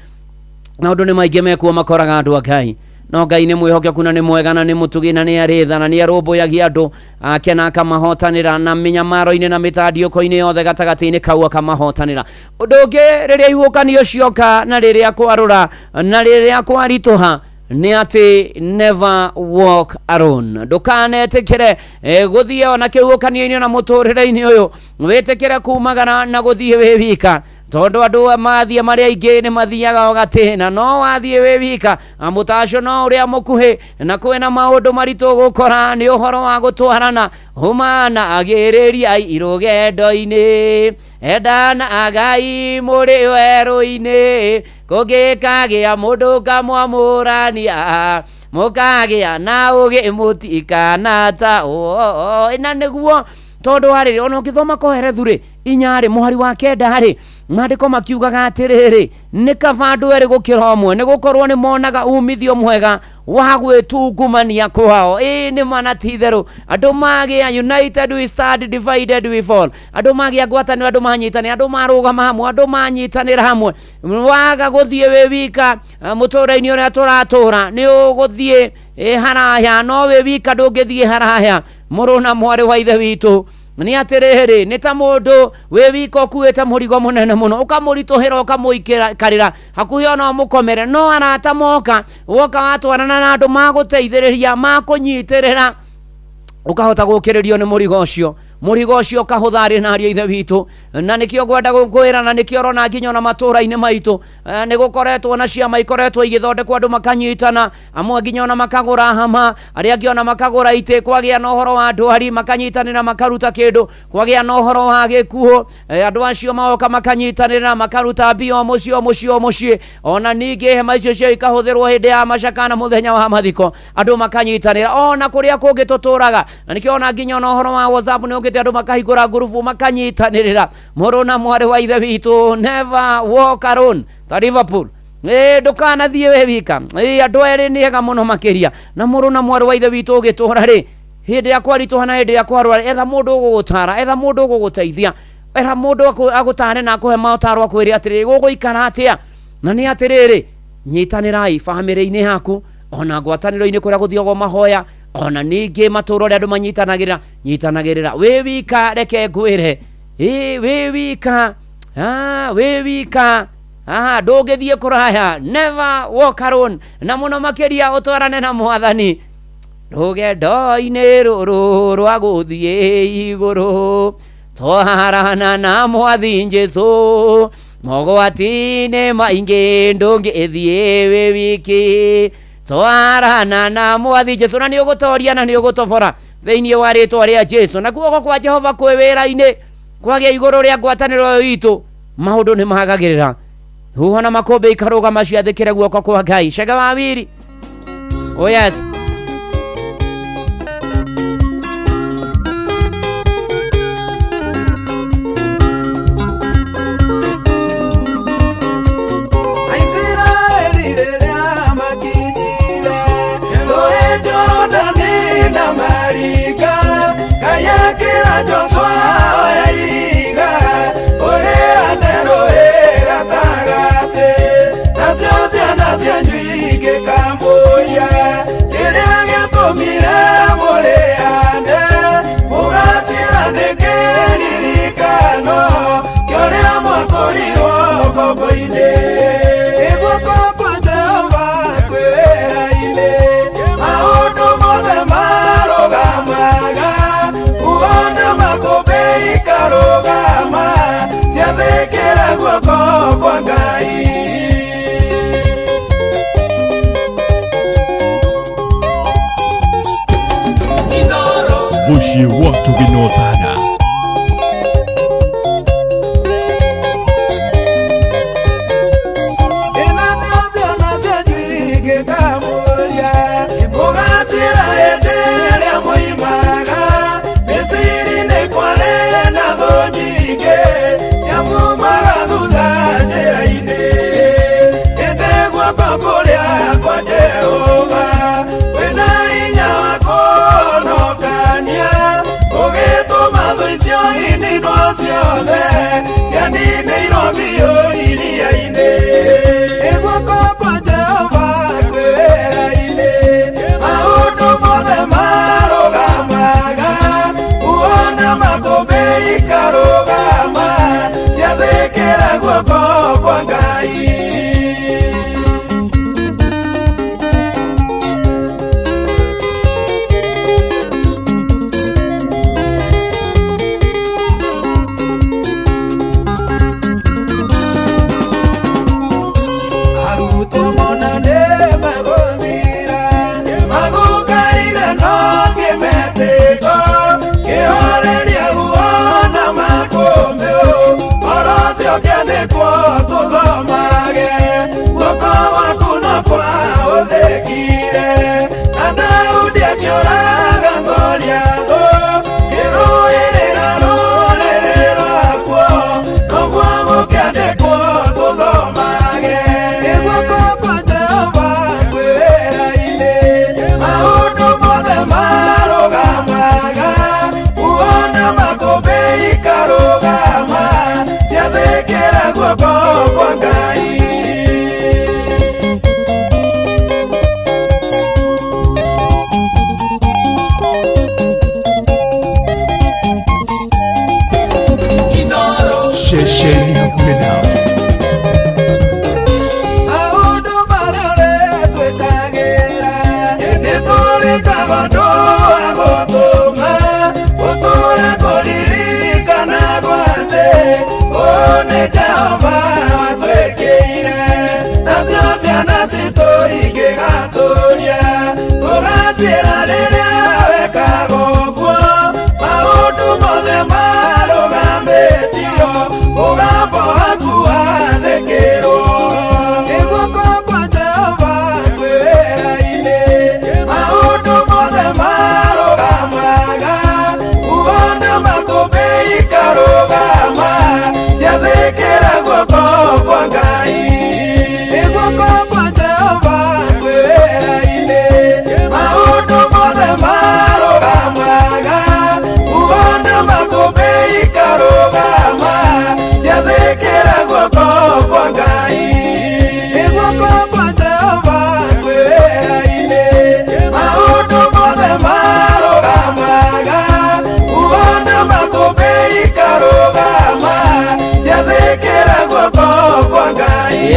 na undu ni maingi mekuo makoraga andu a Ngai no Ngai ni mwihokeku na ni mwega na ni mutugi na ni aritha na ni arumbuyagia andu ake na akamahotanira na minyamaro-ini na mitandiuko-ini yothe gatagati-ini kau akamahotanira. Undu ungi riria ihukanio cioka na riria kwarura na riria kwarituha ni ati never walk alone. Ndukanetikire guthie ona kihukanio-ini na muturire-ini uyu witikire kumagana na guthie wi wika tondu andu mathie maria ingi ni mathiaga ogatina no wathie wi wika amutaco no uria mukuhi na kwina maundu maritu gukora ni uhoro wa gutwarana humana agiriria irugendo-ini endana agai muri weru-ini kugikagia mundu kamwamurania mukagia na ugi mutikanata ina niguo tondu hariri ona ukithoma koherethu ri inyari muhari wa kenda ri mandiko makiugaga atiriri ni kabandu eri gukira umwe ni gukorwo ni monaga umithio mwega wa gwitungumania kwao ni mana titheru andu magia united we stand divided we fall andu magia ngwatanio andu manyitane andu marugama hamwe andu manyitanira hamwe waga guthie we wika mutura-ini uria turatura ni uguthie haraya no we wika ndungithie haraya muru na mwari wa ithe witu ni atiriri ni ta mundu we wiko kuita murigo munene muno ukamurituhira ukamuikarira hakuhi ona mukomere no arata moka woka watwarana na andu maguteithiriria makunyitirira ukahota gukiririo ni murigo ucio kahuthari na aria ithe witu na nikio gwenda gukwira na nikio rona nginya na matura-ini maitu ni gukoretwo na ciama ikoretwo igithondekwo andu makanyitana amwe nginya na makagura hama aria ngi ona makagura ite kwagia na uhoro wa ndwari makanyitanira makaruta kindu kwagia na uhoro wa gikuo andu acio maoka makanyitanira makaruta bio mucio ona ningi hema icio cio ikahuthirwo hindi ya macakana muthenya wa mathiko andu makanyitanira ona kuria kungi tuturaga na nikio ona nginya na uhoro wa WhatsApp ni andu makahigura ngurubu makanyitanirira muru na mwari wa ithe witu never walk alone ta Liverpool ndukanathie we wika andu eri ni ega muno makiria na muru na mwari wa ithe witu ugitura ri hindi ya kwarituha na hindi ya kwarura etha mundu ugutara etha mundu uguteithia etha mundu agutare na kuhe mautaro akwiri atiri guguikara atia na ni atiriri nyitanirai family-ini yaku ona ngwataniro-ini kuria guthiogo mahoya ona ningi maturo ria andu nyitanagirira we wika reke ngwire we wika ndungithie kuraya never walk alone na muno makiria utwarane na mwathani rugendo-ini ruru rwa guthie iguru twarana na mwathi Jesu mogwati-ini maingi ndungithie we wiki twarana na mwathi Jesu na ni ugutoria na ni ugutobora thiini wa ritwa ria Jesu na guoko kwa Jehova kwi wira-ini kwagia iguru ria ngwataniro itu maundu ni magagirira huhana makombe ikarugama ciathikire guoko kwa Ngai Shega Wawiri oh yes muciĩ gwatu gĩnotana.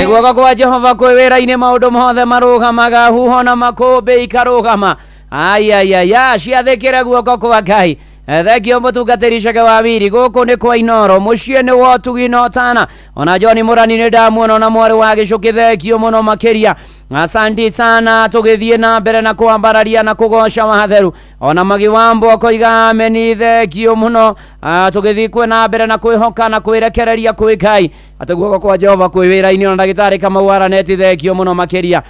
Guoko kwa Jehova kwĩ wĩra-inĩ maũndũ mothe marũgamaga, huho na makũmbĩ ikarũgama. Ayayaya, ciathĩkĩre guoko kwa Ngai. Thengio mũtungatĩri Chege wa Wiri, gũkũ nĩ kwa Inoro, mũciĩ nĩ wa ũtugi na ũtana. Ona John Mũrani nĩ ndamuona na mwarĩ wa Gĩcũkĩ, thengio mũno makĩria. Asanti sana, tũgĩthiĩ na mbere na kwambararia na kũgoca watheru. Ona Magi wa Mboko igameni, thengio mũno. Tũgĩthiĩ kwĩ na mbere na kwĩhoka na kwĩrekereria kwĩ Ngai. Atĩ guoko kwa Jehova kwĩ wĩra-inĩ, ona ndagĩtarĩ Kamau araneti, thengio mũno makĩria.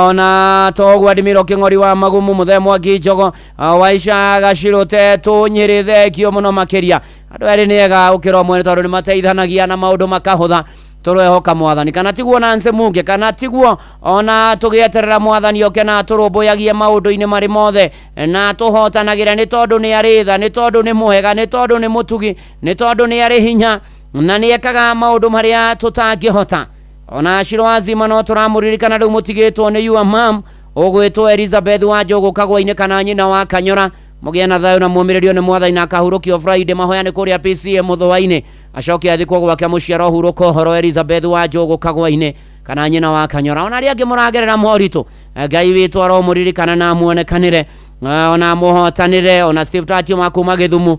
Ona toguo Adimiro Kĩng'ori wa Magumu, Mũthemwa Njogo, Waica Gacirũ Tetũ Nyĩrĩ, thengio mũno makĩria. Andũ erĩ nĩ ega ũkĩrwo mwene tondũ nĩ mateithanagia na maũndũ makahũtha. Tũrwehoka Mwathani, kana tiguo Nancy Munge, kana tiguo ona tũgĩeterera Mwathani oke na tũrũmbũyagie maũndũ-inĩ marĩ mothe na tũhotanagĩre, nĩ tondũ nĩ arĩ tha, nĩ tondũ nĩ mwega, nĩ tondũ nĩ mũtugi, nĩ tondũ nĩ arĩ hinya na nĩ ekaga maũndũ marĩa tũtangĩhota. Ona Shiro Azima no tũramũririkana rĩu mũtigĩtwo nĩ your mom ũgwĩtwo Elizabeth wa Njogu Kagwa-inĩ, kana nyina wa Kanyora. Mũgĩe na thayũ na mũmĩrĩrio nĩ Mwathani na akahurũkio Friday, mahoya nĩ kũrĩa PCA Mũthũa-inĩ, acoke athikwo gwake mũciaro hurũko horo Elizabeth wa Njogu Kagwa-inĩ, kana nyina wa Kanyora. Ona arĩa angĩ mũragerera moritũ, Ngai witũ aromũririkana na muonekanĩre, ona mũhotanĩre. Ona Steve Tatio makuma Gĩthumu,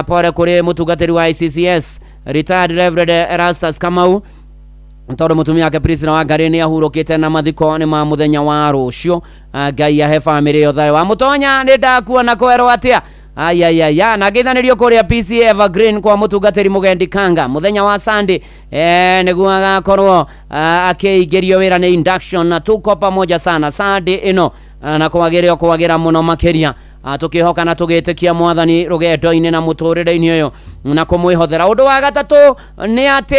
pore kũrĩ mũtungatĩri wa ICCS retired Reverend Erastus Kamau, tondũ mũtumia wake Priscilla wa Ngari nĩ ahurũkĩte na mathiko nĩ ma mũthenya wa rũciũ. Ngai ahe family yo thayo wa mutonya ni ndakuona kwerwo atia ayayaya na githanirio kuria PC Evergreen kwa mutungatiri Mugendi Kanga muthenya wa Sunday niguo agakorwo akeigerio wira ni induction na tuko pamoja sana Sunday ino na kwagira muno makiria tukihoka na tugitikia mwathani rugendo-ini na muturire-ini uyu na kumwihothera. Undu wa gatatu ni ati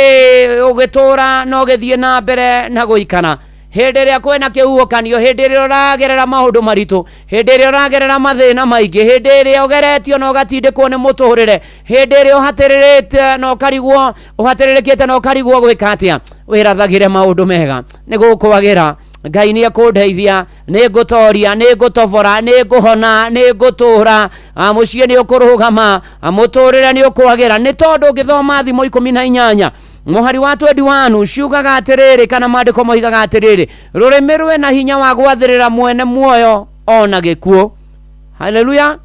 ugitura no githie na mbere na guikana hindi ria kwena kihuokanio, hindi ria uragerera maundu maritu, hindi ria uragerera mathina maingi, hindi ria ugeretio no gatindikwo ni muturire, hindi ria uhatiririte no karigwo uhatiririkite no karigwo gwika atia wirathagire maundu mega ni gukwagira Ngai ni akundeithia ni ngutoria ni ngutobora ni nguhona ni ngutura mucie ni ukurugama muturire ni ukwagira ni tondu ngithoma thimo 18 muhari wa 21 ciugaga atiriri kana mandiko moigaga atiriri rurimi rwe na hinya wa gwathirira mwene muoyo ona gikuo. Haleluya.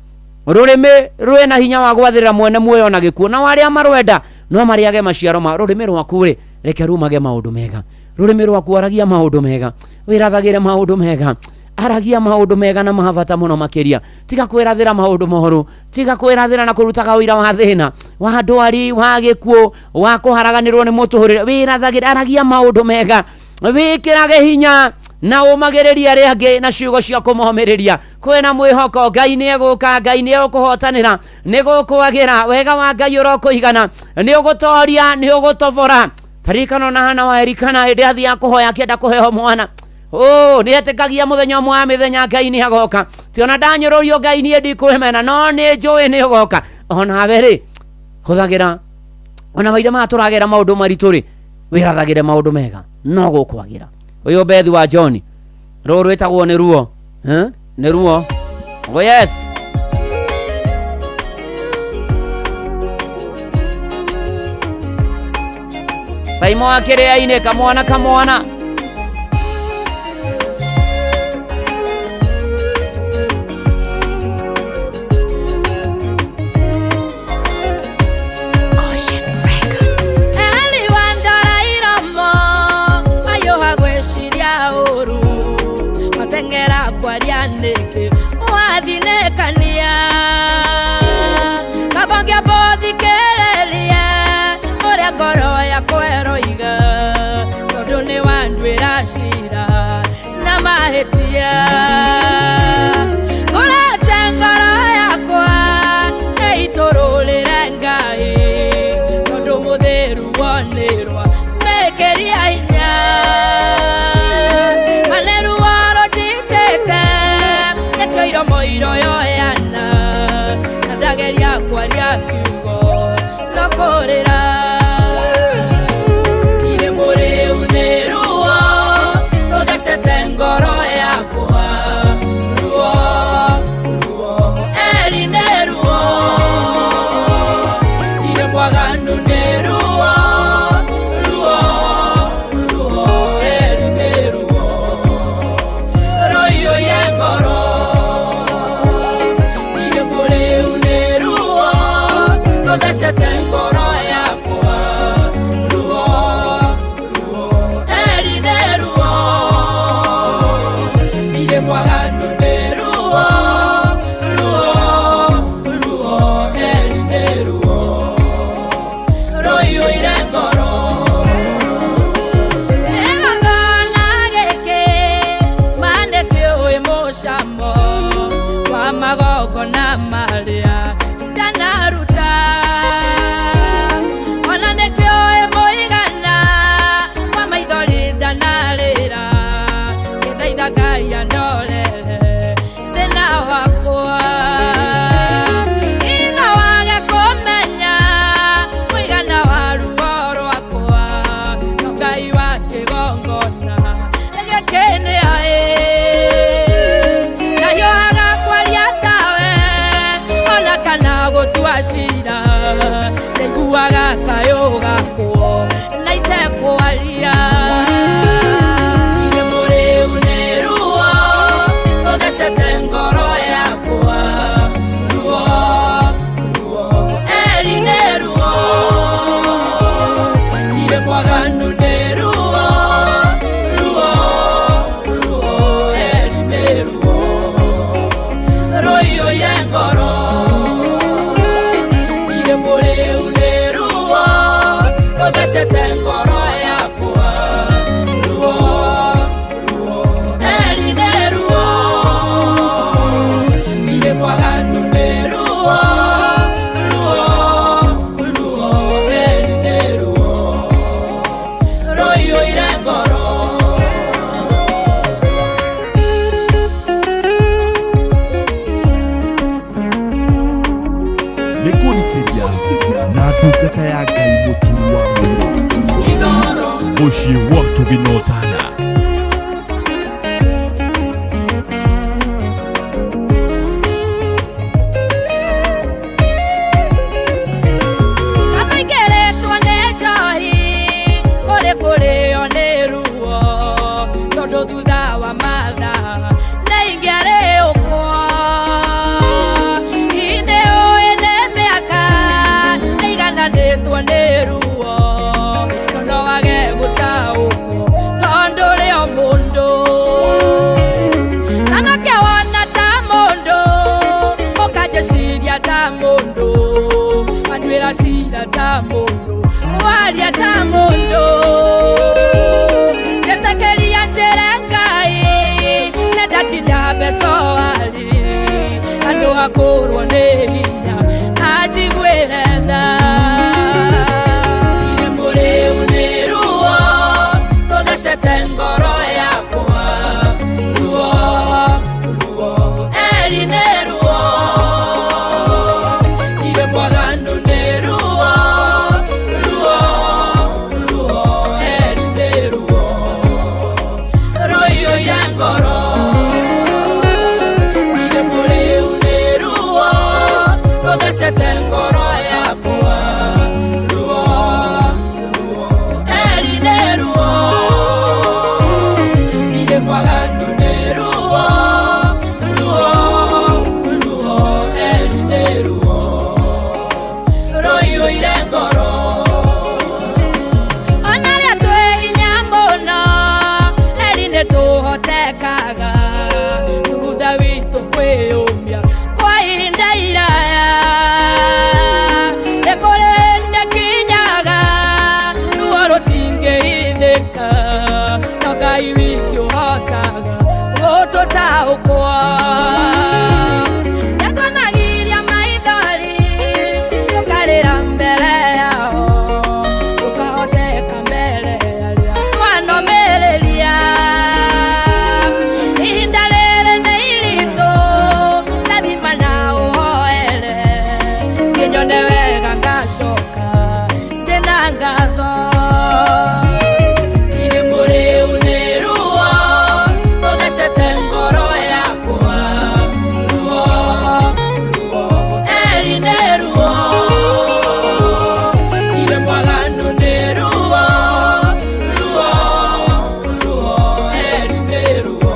Rurimi rwe na hinya wa gwathirira mwene muoyo ona gikuo na waria marwenda no mariage maciaro ma rurimi rwaku ri reke rumage maundu mega. Rurimi rwaku aragia maundu mega, wirathagire maundu mega, aragia maundu mega na mahavata muno makiria. Tiga kwirathira maundu mohoru, tiga kwirathira na kurutaga wira wa thina wa ndwari wa gikuo wa kuharaganirwo ni muturire. Wirathagire aragia maundu mega, wikirage hinya na umagiriria ri angi na ciugo cia kumohomiriria. Kwena mwihoko Ngai ni eguka, Ngai ni ukuhotanira, ni gukwagira wega wa Ngai urokuigana, ni ugutoria, ni ugutobora. Tarikano na hana wa erikana hĩndĩ athia kuhoya kĩenda kũheo mwana ni etĩkagia mũthenya ũmwe wa mĩthenya Ngai nĩ agoka. Ti ona ndanyũrũrio Ngai niĩ ndikwĩmena no nĩ njũĩ nĩ ũgoka. Onawe rĩ hũthagĩra ona maithe matũragĩra maũndũ maritũ rĩ wĩrathagĩre maũndũ mega no gũkwagĩra. Ũyũ Bethi wa John rũrũ rwĩtagwo nĩ ruo nĩ ruo. Oh yes. Saimo akirea-ini kamwana kamwana Matengera kwa riandike wathinekania kabongia bothi kerelia oria ngoro ya kweroiga tondu ni wandwira cira na mahetia ngorete ngoro yakwa eitururire Ngai tondu muthiru wonirwa mekeria hinya Iro moiro yoyana ndageria kwaria kiugo nokorera ire more uneruo rodesete ngoro yakwa ruo elineruo ire mwaganu neruo ruo elineruo royo yengoro Desete ngoro yakwa ruo elineruo ire mwaganu neruo ruo elineruo royo ire ngoro egakana geke maneke oe moshamo wa magogo na maria danaruta Gaya ndolele thina wakwa ina wage kumenya muigana wa ruo rwakwa Ngai wa kigongona gegekene ae nayo agakwaria tawe royo yengoro ile mole uneruo odesete ngoro yakwa ruo elineruo ile pagano neruo ruo elineruo royo irengoro na ndungata ya Ngai mũturu wa mwĩrĩ mũciĩ gwatũ Binotana. Kapikeretwo nĩ njohi kũrĩo nĩ ruo tondũ thutha wa mathaa nĩ ingĩarĩũkwo nĩtwo nĩ ruo no wage gũtaũkwo tondũ rĩo mũndũ nanake wona ta mũndũ ũkanjĩciria ta mũndũ andwĩra cira ta mũndũ waria ta mũndũ njĩtĩkĩria njĩre Ngai nĩndakinya mbecoarĩ andũ akũrwo nĩ hinya anjiguĩre tha ngoro yakwa ruo elineruo ile pagano neruo ruo elineruo royo yangoro ile mole uneruo odesete ngoro yakwa ruo elineruo pagano neruo elineruo royo irengoro onarĩa twĩhinya mũno eline tũhotekaga thutha witũ kwĩyũmia kwa ihinda iraya nĩkũrĩ ndĩkinyaga ruo rũtingĩhithĩka no Ngai wiki ũhotaga gũtũtaũkwo nĩtwanagiria maithori tũkarĩra mbere yao tũkahoteka mbere arĩa twanomĩrĩria ihinda rĩrĩ nĩ iritũ nathima na ũhoere kĩnyone wega ngacoka ndĩna ngatho ngoro yakwa ruo elineruo ile pagano neruo elineruo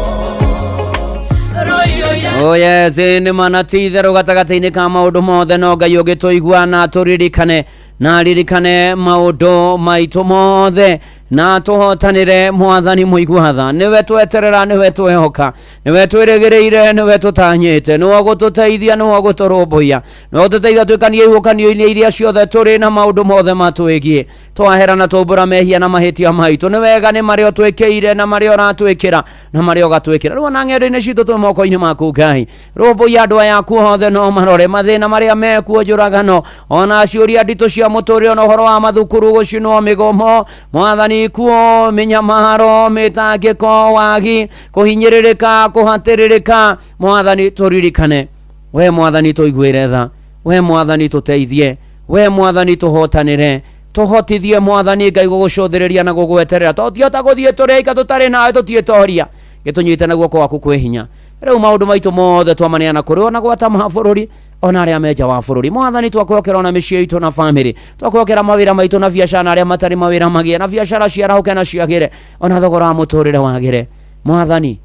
royo ya yes nĩ manatitherũ gatagatĩ-inĩ ka maũndũ mothe no Ngai ũgĩtũigua na tũririkane na ririkane maũndũ maitũ mothe na tũhotanĩre Mwathani mũigua tha nĩwe tweterera nĩwe twĩhoka nĩwe twĩrĩgĩrĩire nĩwe tũtanyĩte nĩwe gũtũteithia nĩwe gũtũrũmbũiya nĩwe gũtũteithia twĩkanie ihukanio-inĩ iria ciothe tũrĩ na maũndũ mothe matwĩgiĩ twaherana tũmbũra mehia na mahĩtia maitũ nĩ wega nĩ marĩa twĩkĩire na marĩa ũratwĩkĩra na marĩa ũgatwĩkĩra rĩu ona ng'endo-inĩ citũ twĩ moko-inĩ maku Ngai rũmbũiya andũ aya aku othe no marore mathĩna marĩa mekuo njũragano ona ciũria nditũ cia mũtũrĩre na ũhoro wa mathukuru gũcinwo mĩgomo Mwathani kuo minyamaro mitangĩko wagi kũhinyĩrĩrĩka kũhatĩrĩrĩka Mwathani tũririkane we Mwathani tũiguĩre tha we Mwathani tũteithie we Mwathani tũhotanĩre tũhotithie Mwathani Ngai gũgũcũthĩrĩria na gũgweterera tũtiota gũthiĩ tũrĩka tũtarĩ nawe tũtiĩtoria gĩtũnyite na guoko gwaku kwĩ hinya rĩu maũndũ maitũ mothe twamaneana kũrĩ ona gwata mabũrũri ona arĩa menja wa bũrũri Mwathani twakwĩhokera ona mĩciĩ itũ na bamĩrĩ twakwĩhokera mawĩra maitũ na biacara na arĩa matarĩ mawĩra magĩe na biacara ciarahũke na ciagĩre ona thogora wa mũtũrĩre wagĩre Mwathani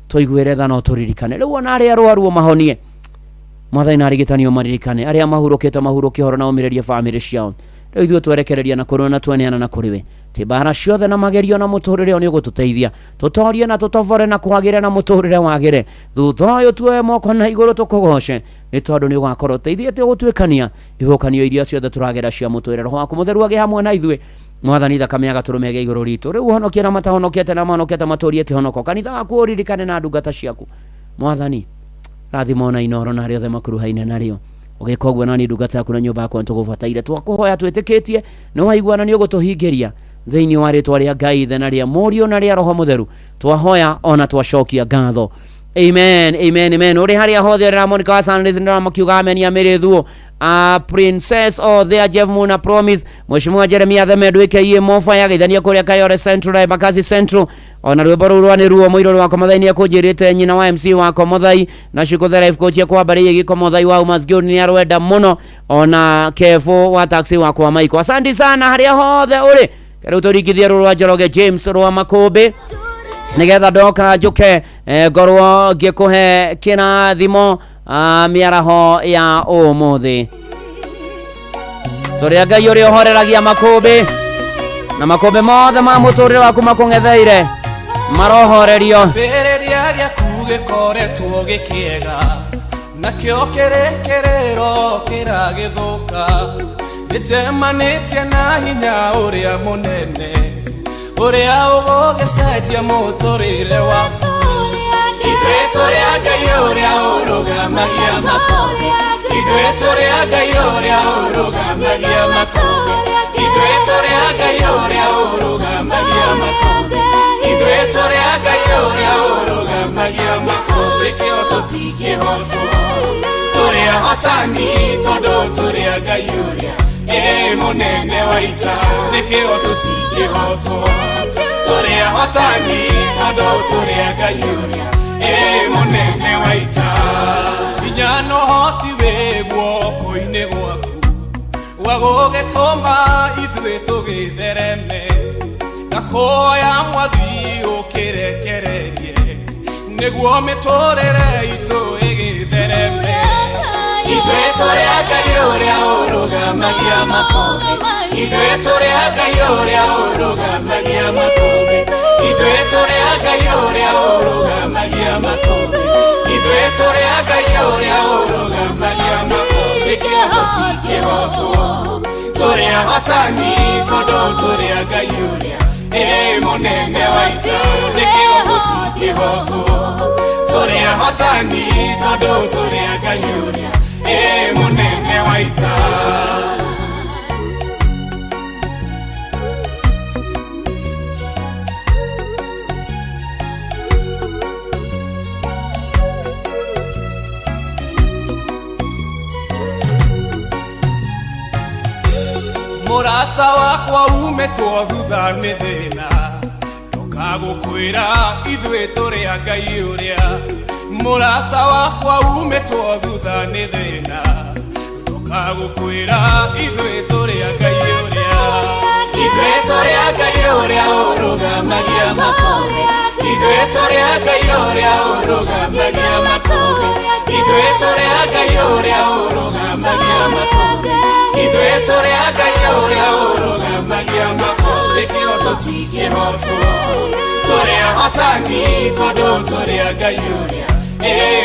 tũiguĩre tha no tũririkane rĩu ona arĩa arwaru mahonie Mwathani na arigitani maririkane arĩa mahurũkĩte mahurũkie horo na ũmĩrĩrie bamĩrĩ ciao rĩu ithuĩ twerekereria na kũrĩ na tweneana na kũrĩ we tibara ciothe na magerio na muturire oni gututeithia tutorie na tutovore na kwagire na muturire wagire thutha uyu tuoye moko na iguru tukugoce ni tondu ni gwakorwo teithietie gutwikania ihukanio iria ciothe turagera cia muturire roho waku mutheru age hamwe na ithuĩ mwathani thakame agaturumege iguru ritu riu honokia na matahonokete na manokete maturie kihonoko kanitha waku uririkane na ndungata ciaku mwathani rathimo na inoro na riothe makuruhaine nario ugeka ũguo nani ndungata yaku na nyũmba yakwa nĩtũgũbataire twakuhoya twĩtĩkĩtie nĩ waigua na nĩ ũgũtũhingĩria thĩinĩ wa rĩtwa rĩa Ngai ithe na rĩa Mũriũ na rĩa Roho Mũtheru twahoya ona twacokia ngatho amen amen amen uri haria hothe ra Monica wa Sundays ndara makiuga amen ya merethuo princess or there Jeff Muna promise Mheshimiwa Jeremia Themedu aka Mofa ya githania kuria Kayore Central Embakasi Central ona rwimbo rurwa ni ruo muiro wa Komothai ni akujirite nyina wa MC wa Komothai na Shiko life coach ya kwa bari yigi Komothai wa Umasgion ni arwenda muno ona Kefo wa taxi wa kwa Maiko asante sana haria hothe uri kero turikithia rurwa Njoroge James rwa Makobe nigetha ndoka njuke ngorwo ngikuhe kirathimo miaraho ya umuthi turi Ngai uri ohoreragia Makobe na Makobe mothe ma muturire waku makung'etheire marohorerio bereria gĩaku gĩkoretwo gĩkĩega nakĩo kĩrĩkĩrĩro kĩragĩthũka nĩtemanĩtie na hinya ũrĩa mũnene ũrĩa ũgũgĩcenjia mũtũrĩre waku ithuĩ tũrĩ Ngai ũrĩa ũrũgamagia Makobe ithuĩ tũrĩ Ngai ũrĩa ũrũgamagia Makobe ithuĩ tũrĩ Ngai ũrĩa ũrũgamagia Makobe ithuĩ tũrĩ Ngai ũrĩa ũrũgamagia Makobe kĩo tũtingĩhotwo tũrĩ ahotani tondũ tũrĩ Ngai ũrĩa mũnene wa ita nĩkĩo tũtingĩhotwo tũrĩ ahotani tondũ tũrĩ Ngai ũrĩa mũnene wa ita hinya no hoti wĩ guoko-inĩ gwaku wa gũgĩtũma ithuĩ tũgĩthereme ndakuoya Mwathi ũkĩrekererie nĩguo mĩtũrĩre itũ ĩgĩthereme ithuĩ tũrĩ Ngai ũrĩa ũrũgamagia Makobe ithuĩ tũrĩ Ngai ũrĩa ũrũgamagia Makobe ithuĩ tũrĩ Ngai ũrĩa ũrũgamagia Makobe ithuĩ tũrĩ Ngai ũrĩa ũrũgamagia Makobe kĩo tũtingĩhotwo tũrĩ ahotani tondũ tũrĩ Ngai ũrĩa mũnene wa ita nĩkĩo tũtingĩhotwo tũrĩ ahotani tondũ tũrĩ Ngai ũrĩa mũnene wa ita Murata wakwa umetwo thutha nĩ thĩna ndũkagũkwĩra ithuĩ tũrĩ Ngai ũrĩa murata wakwa umetwo thutha nĩ thĩna ndũkagũkwĩra ithuĩ tũrĩ Ngai ũrĩa ithuĩ tũrĩ Ngai ũrĩa ũrũgamagia Makobe ithuĩ tũrĩ Ngai ũrĩa ũrũgamagia Makobe ithuĩ tũrĩ Ngai ũrĩa ũrũgamagia Makobe ithuĩ tũrĩ Ngai ũrĩa ũrũgamagia Makobe kĩo tũtingĩhotwo tũrĩ ahotani tondũ tũrĩ Ngai ũrĩa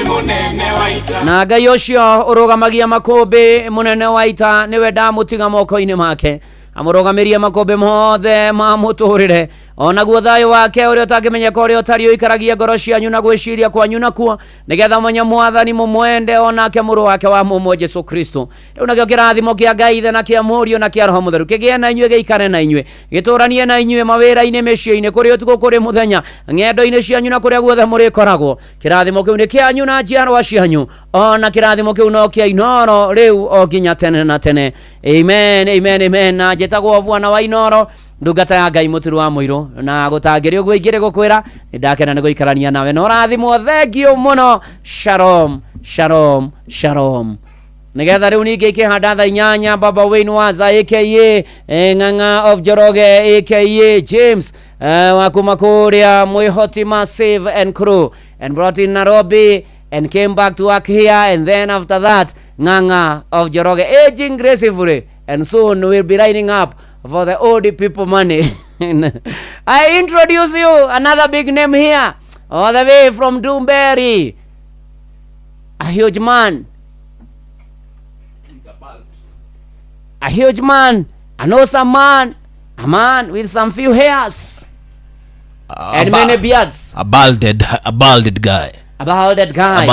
mũnene wa ita na Ngai ũcio ũrũgamagia Makobe mũnene wa ita nĩwe ndamũtiga moko-inĩ make amũrũgamirie Makobe mothe ma mũtũrĩre onaguo thayũ wake ũrĩa ũtangĩmenyeka ũrĩa ũtariĩ ũikaragia ngoro cianyu na gwĩciria kwanyu nakuo nĩgetha mũmenye Mwathani mũmwende onake mũrũ wake wa mũmwe Jesũ Kristo rĩu nakĩo kĩrathimo kĩa Ngai ithe na kĩa Mũriũ na kĩa Roho Mũtheru kĩgĩe na inyuĩ gĩikare na inyuĩ gĩtũranie na inyuĩ mawĩra-inĩ mĩciĩ-inĩ kũrĩ ũtukũ kũrĩ mũthenya ng'endo-inĩ cianyu na kũrĩa guothe mũrĩkoragwo kĩrathimo kĩu nĩ kĩanyu na njiarwa cianyu ona kĩrathimo kĩu no kĩa Inoro rĩu o nginya tene na tene amen amen amen na njĩtagwo Bwana wa Inoro ndungata ya Ngai mũturu wa mũirũ na gũtangĩrĩ ũguo ingĩrĩ gũkwĩra nĩndakena nĩ gũikarania nawe na ũrathimwo thengio mũno shalom shalom shalom nĩgetha rĩu ningĩ ikĩhanda thaa 8 Baba Wayne Waza aka Ng'ang'a of Njoroge aka James wa kuma kũrĩa Mwĩhoti Massive and crew and brought in Nairobi and came back to work here and then after that Ng'ang'a of Njoroge aging gracefully and soon we'll be lining up for the old people money I introduce you another big name here, all the way from Doomberry. A huge man. A huge man. An awesome man. A man with some few hairs. And many beards. A balded guy. A balded guy. A balded guy.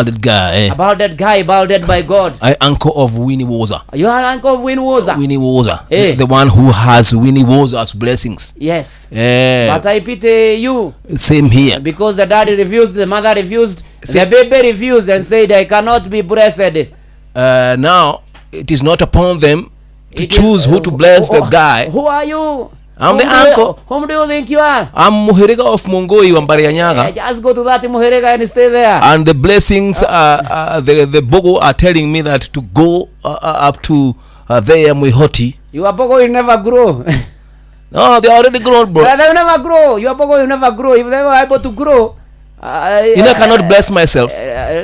A balded guy, balded by God. I uncle of Winnie Woza. You are uncle of Winnie Woza. Winnie Woza. Eh. The one who has Winnie Woza's blessings. Yes. Yeah. But I pity you. Same here. Because the daddy refused, the mother refused, the baby refused and said, I cannot be blessed. Now, it is not upon them to choose who to bless the guy. Who are you? I'm the uncle. Whom do you think you are? I'm Muhiriga of Mongoi wa Mbarianyaga. Just go to that Muhiriga and stay there. And the blessings, the Bogo are telling me that to go up to there Mwihoti. Your Bogo will never grow. No, they already grown, bro. They will never grow. Your Bogo will never grow. If they were able to grow, I cannot bless myself.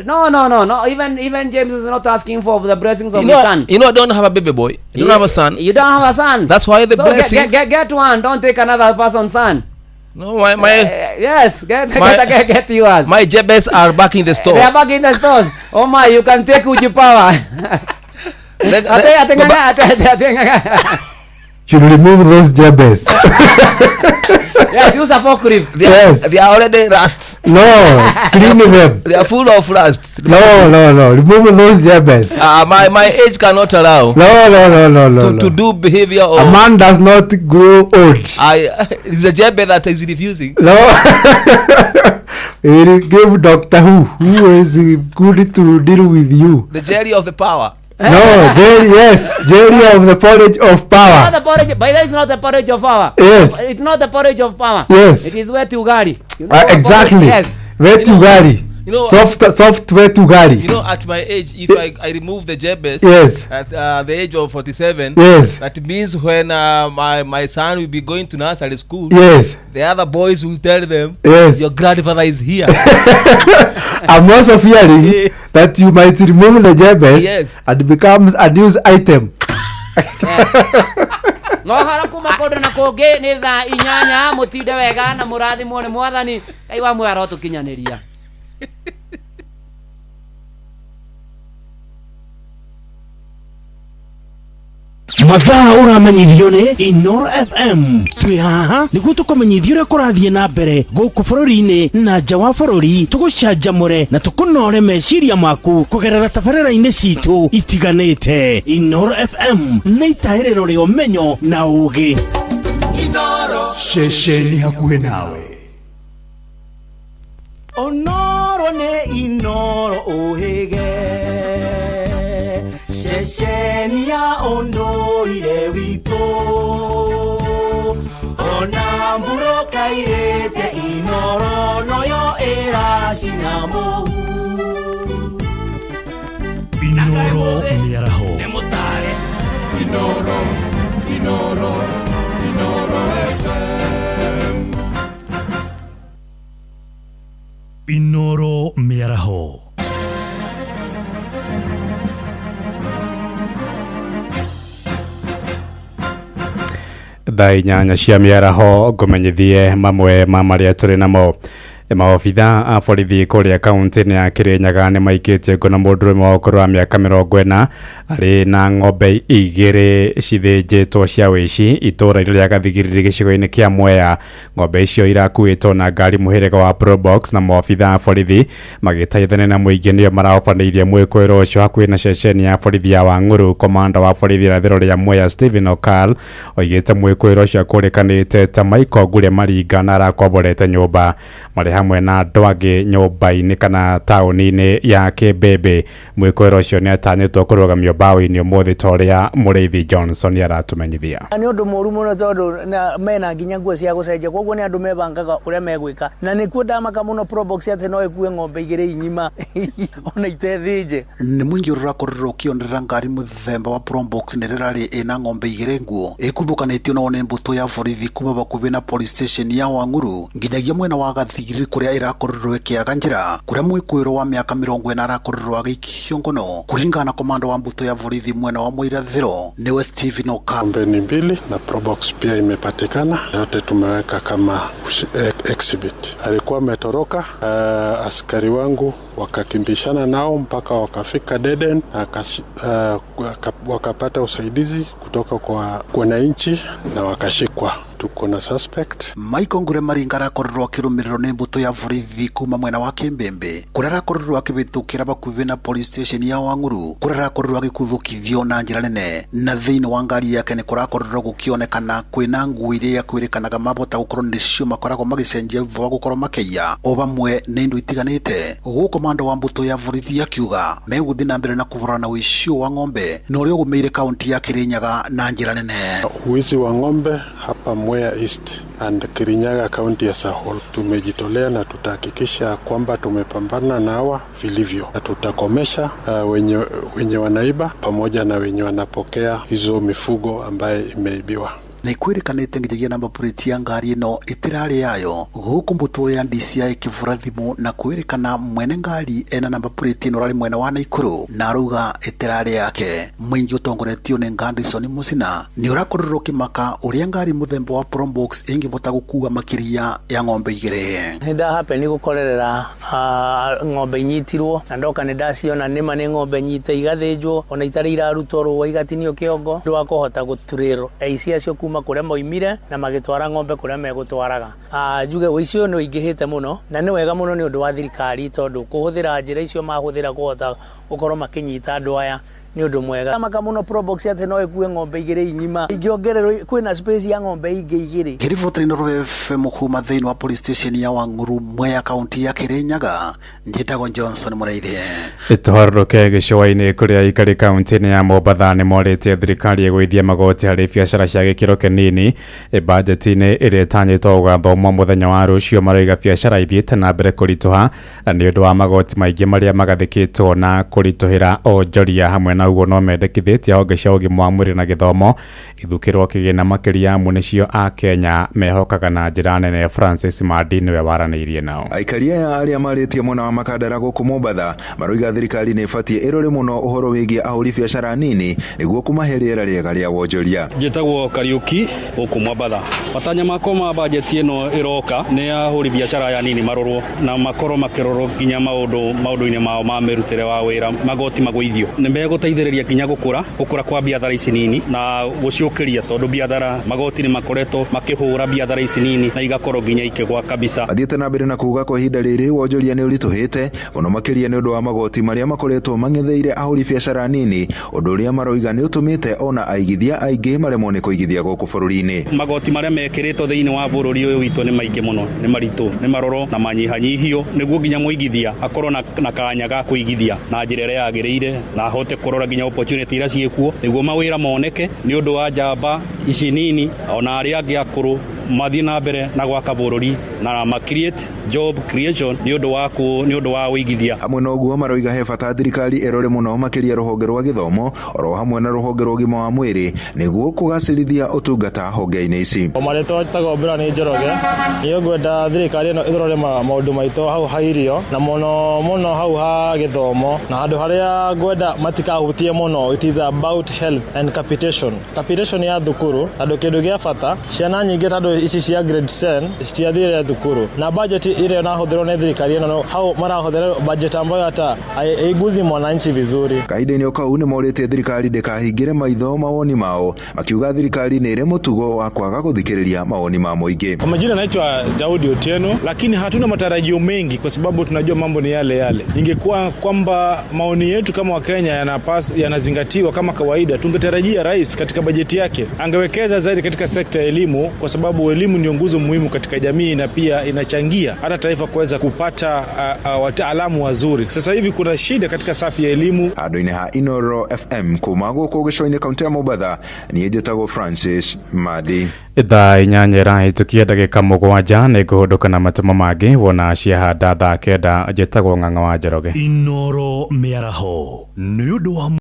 No. Even James is not asking for the blessings of his son. I don't have a baby boy. I don't have a son. You don't have a son. That's why the blessings. Get one. Don't take another person's son. No, my yes, get yours. My Jebes are back in the store. They are back in the stores. Oh my, you can take Uji power. Should remove those Jebes. Yes, use a forklift. They are already rust. No, clean them. They are full of rust. No. Remove those Jebes. My age cannot allow. No. To do behavior of a man does not grow old. It's a Jebes that is refusing. No. He gave Doctor who is good to deal with you. The Jerry of the power. No, Jerry of the porridge of power. It's not the porridge, but it's not the porridge of power. Yes. It's not the porridge of power. Yes. It is wet ugari. Exactly. Yes. Wet ugari. Soft wet ugari. You know, at my age, if I remove the Jebes at the age of 47, that means when my son will be going to nursery school, the other boys will tell them, your grandfather is here. I'm also fearing that you might remove the Jebes and it becomes a news item. No haraku makondo na koge ni tha inyanya mutinde wega na murathimwo ni mwathani Ngai wa mwe arotukinyaniria. mathaa uramenyithio ni Inoro FM twi haha niguo tukumenyithio uria kurathie na mbere guku bururi-ini na nja wa bururi tugucanjamure na tukunore meciria maku kugerera tabarĩra-inĩ citu itiganĩte. Inoro FM nĩ itaĩrĩro rĩa ũmenyo na ũũgĩ. Inoro ceceni hakuhĩ nawe. Onoro nĩ Inoro ũhĩge ceceni ya ũndũire witũ ona mburo kairĩte Inoro noyo ĩracina mũhu. Inoro mĩaraho nĩ mũtare. Inoro FM. Inoro mĩaraho. Thaa inyanya cia mĩaraho ngũmenyithie mamwe ma marĩa tũrĩ namo. Maobitha a borithi kũrĩa kaunti-inĩ ya Kirinyaga nĩ maikĩtie ngũna mũndũrũme wa ũkũrũ wa mĩaka 40 arĩ na ng'ombe 2 cithĩnjĩtwo cia wĩici itũũra-inĩ rĩa Gathigiri gĩcigo-inĩ kĩa Mwea. Ng'ombe icio irakuĩtwo na ngari mũhĩrĩga wa Probox, na maobitha a borithi magĩteithania na mũingĩ nĩo marahobanĩirie mwĩkũĩro ũcio hakuhĩ na ceceni ya borithi ya Wang'uru. Komanda wa borithi irathĩro rĩa Mwea Stephen Okal oigĩte mwĩkũĩro ũcio akũrĩkanĩte ta Michael Ngure Maringa na arakomborete nyũmba marĩ hamwe na andũ angĩ nyũmba-inĩ kana taũni-inĩ ya Kĩmbĩmbĩ. Mwĩkũĩro ũcio nĩ atanyĩtwo kũrũgamio mbaũ-inĩ ũmũthĩ ta ũrĩa Mũrĩithi Johnson aratũmenyithia. Nĩ ũndũ mũru mũno tondũ mena nginya nguo cia gũcenjia, koguo nĩ andũ mebangaga ũrĩa megwĩka, na nĩkuo ndamaka mũno Probox atĩ no ĩkue ng'ombe 2 ing'ima ona itethĩnje. Nĩ mũingĩ ũrakorirwo ũkĩonera ngari mũthemba wa Probox nĩ rĩrarĩ ĩna ng'ombe 2 nguo ĩkuthukanĩtio no nĩ mbũtũ ya borithi kuma bakuhĩ na police station ya Wang'uru nginyagia mwena wa Gathigiri Kilifi kuria irakorirwo ikiaga njira kuria mwikuiro wa miaka 40 arakorirwo agikio ngono kuringana na komando wa mbuto ya borithi mwena wa Muirathiro niwe Steven Oka. Ng'ombe mbili na Probox pia imepatikana, yote tumeweka kama exhibit. Alikuwa ametoroka, askari wangu wakakimbishana nao mpaka wakafika Deden, wakapata usaidizi kutoka kwa wananchi na wakashikwa. Tuko na suspect. Michael Ngure Maringa arakorirwo akirumiriro ni mbuto ya borithi kuma mwena wa Kimbembe kuria arakorirwo akibitukira bakuvi na police station ya Wanguru kuria arakorirwo agikuthukithio na njira nene na thiini wa ngari yake ni kurakorirwo gukionekana kwina ngui iria kwirikanaga mabota gukorwo nicio makoragwo magicenjia thutha wa gukorwo makeiya o bamwe ni ndu itiganite. Komando wa mbuto ya borithi akiuga meguthi na mbere na kuburana uicio wa ng'ombe na uria ugumeire kaunti ya Kirinyaga na njira nene. Wizi wa ng'ombe hapa Mwea East and Kirinyaga County as a whole tumejitolea na tutahakikisha kwamba tumepambana na hawa vilivyo na tutakomesha wenye wanaiba pamoja na wenye wanapokea hizo mifugo ambaye imeibiwa. Na kwirikanite nginya namba plate ya ngari ino itirari yayo guku mbuto ya DCI ikivura thimu na kwirikana mwene ngari ena namba plate ino rari mwena wa Naikuru na aruga itirari yake. Mwingi utongoretio ni Ngandison Musina ni urakorirwo kimaka uria ngari muthemba wa Probox ingibota gukua makiria ya ng'ombe igire. Nda happen ni gukorerera ng'ombe nyitirwo na ndoka ni ndaciona nima ni ng'ombe nyite igathinjwo ona itari irarutwo ruwa igatinio kiongo ndwakohota guturiro eisia cio kuma kuria moimire na magitwara ng'ombe kuria megutwaraga. Njuge wicio no ingihite muno na ni wega muno ni undu wa thirikari tondu kuhuthira njira icio mahuthira kuhota gukorwo makinyita andu aya ni undu mwega. Maka muno Probox ate no ikue ng'ombe igire inyima ingiongererwo kwina space ya ng'ombe igire. Kiribotri no FM kuma thiini wa police station ya Wanguru Mwea kaunti ya Kirinyaga njitagwo Johnson Muraithie. Itohoroke gicwaini kuria ikari kaunti ya Mombatha ni morite thirikari igwithia magoti hari biashara cia gikiro kinini budget-ini iri itanyitwo guthomwo muthenya wa rucio maroiga biashara ithiite na mbere kurituha ni undu wa magoti maingi maria magathikitwo na kurituhira onjoria hamwe na uguo no mendekithitie honge cia ugima wa mwiri na githomo ithukirwo kigina makiria amwe nicio a Kenya mehokaga na njira nene. Francis Madi niwe waraniirie nao. Aikaria ya aria maritie mwena wa Makadara guku Mombatha maroiga thirikari ni ibatie irore muno uhoro wigie ahuri biashara nini niguo kumaherera riega ria wonjoria. Njitagwo Kariuki guku Mombatha. Matanya makoma budget ino iroka ni ahuri biashara ya nini marorwo na makoro makiroro kinya maundu-ini mao ma mirutire wa wira magoti magwithio ni meguteithiriria kinya gukura kwa biathara ici nini na guciukiria tondu biathara magoti ni makoretwo makihura biathara ici nini na igakorwo ginya ikigwa kabisa. Athiete na mbere na kuuga kwa ihinda riri wonjoria ni urituhite muno makiria ni undu wa magoti maria makoretwo mangetheire ahuri biashara nini undu uria maroiga ni utumite ona aigithia aingi maremwo ni kuigithia guku bururi-ini. Magoti maria mekiritwo thiini wa bururi uyu witu ni maingi muno ni maritu ni maroro na manyihanyihio niguo ginya muigithia akorwo na kanya ga kuigithia na njira iria yagiriire na hote kurora ginya opportunity iria ciekuo niguo mawira moneke ni undu wa njamba ici nini ona aria angi akuru mathi na mbere na gwaka bururi na ma create job creation ni undu wa uigithia. Hamwe no guo maroiga he bata thirikari erore muno makiria ruhonge rwa githomo oro hamwe na ruhonge rwa ugima wa mwiri niguo kugacirithia utungata honge-ini ici. Omaretwo tagombera ni Njoroge ni ngwenda thirikari ino irore maundu maito hau hairio na muno hau ha githomo na handu haria ngwenda matikahutie muno. It is about health and capitation ya thukuru andu kindu gia bata ciana nyingi tandu ici cia grade 10 ciathire thukuru na budget ile nahuthirwo ni thirikari ino hau marahuthira budget ambayo hata haiguzi mwananchi vizuri. Kaida-ini okau ni morite thirikari ndikahingire maitho mawoni mao makiuga thirikari ni ire mutugo wa kwaga guthikiriria mawoni ma muingi. Kwa majina naitwa Daudi Otieno, lakini hatuna matarajio mengi kwa sababu tunajua mambo ni yale. Ingekuwa kwamba maoni yetu kama Wakenya yanazingatiwa kama kawaida, tungetarajia rais katika bajeti yake angewekeza zaidi katika sekta ya elimu, kwa sababu elimu ndio nguzo muhimu katika jamii na pia inachangia hata taifa kuweza kupata wataalamu wazuri. Sasa hivi kuna shida katika safi ya elimu. Adoine ha Inoro FM kumago kogeshoine kaunti ya Mombatha ni njitagwo Francis Madi. Ithaa inyanyera hitukia ndagika mugwanja ni guhuduka na matumo mangi wona ciahanda thaa kenda njitagwo Ng'ang'a wa Njoroge. Inoro miaraho ni undu wa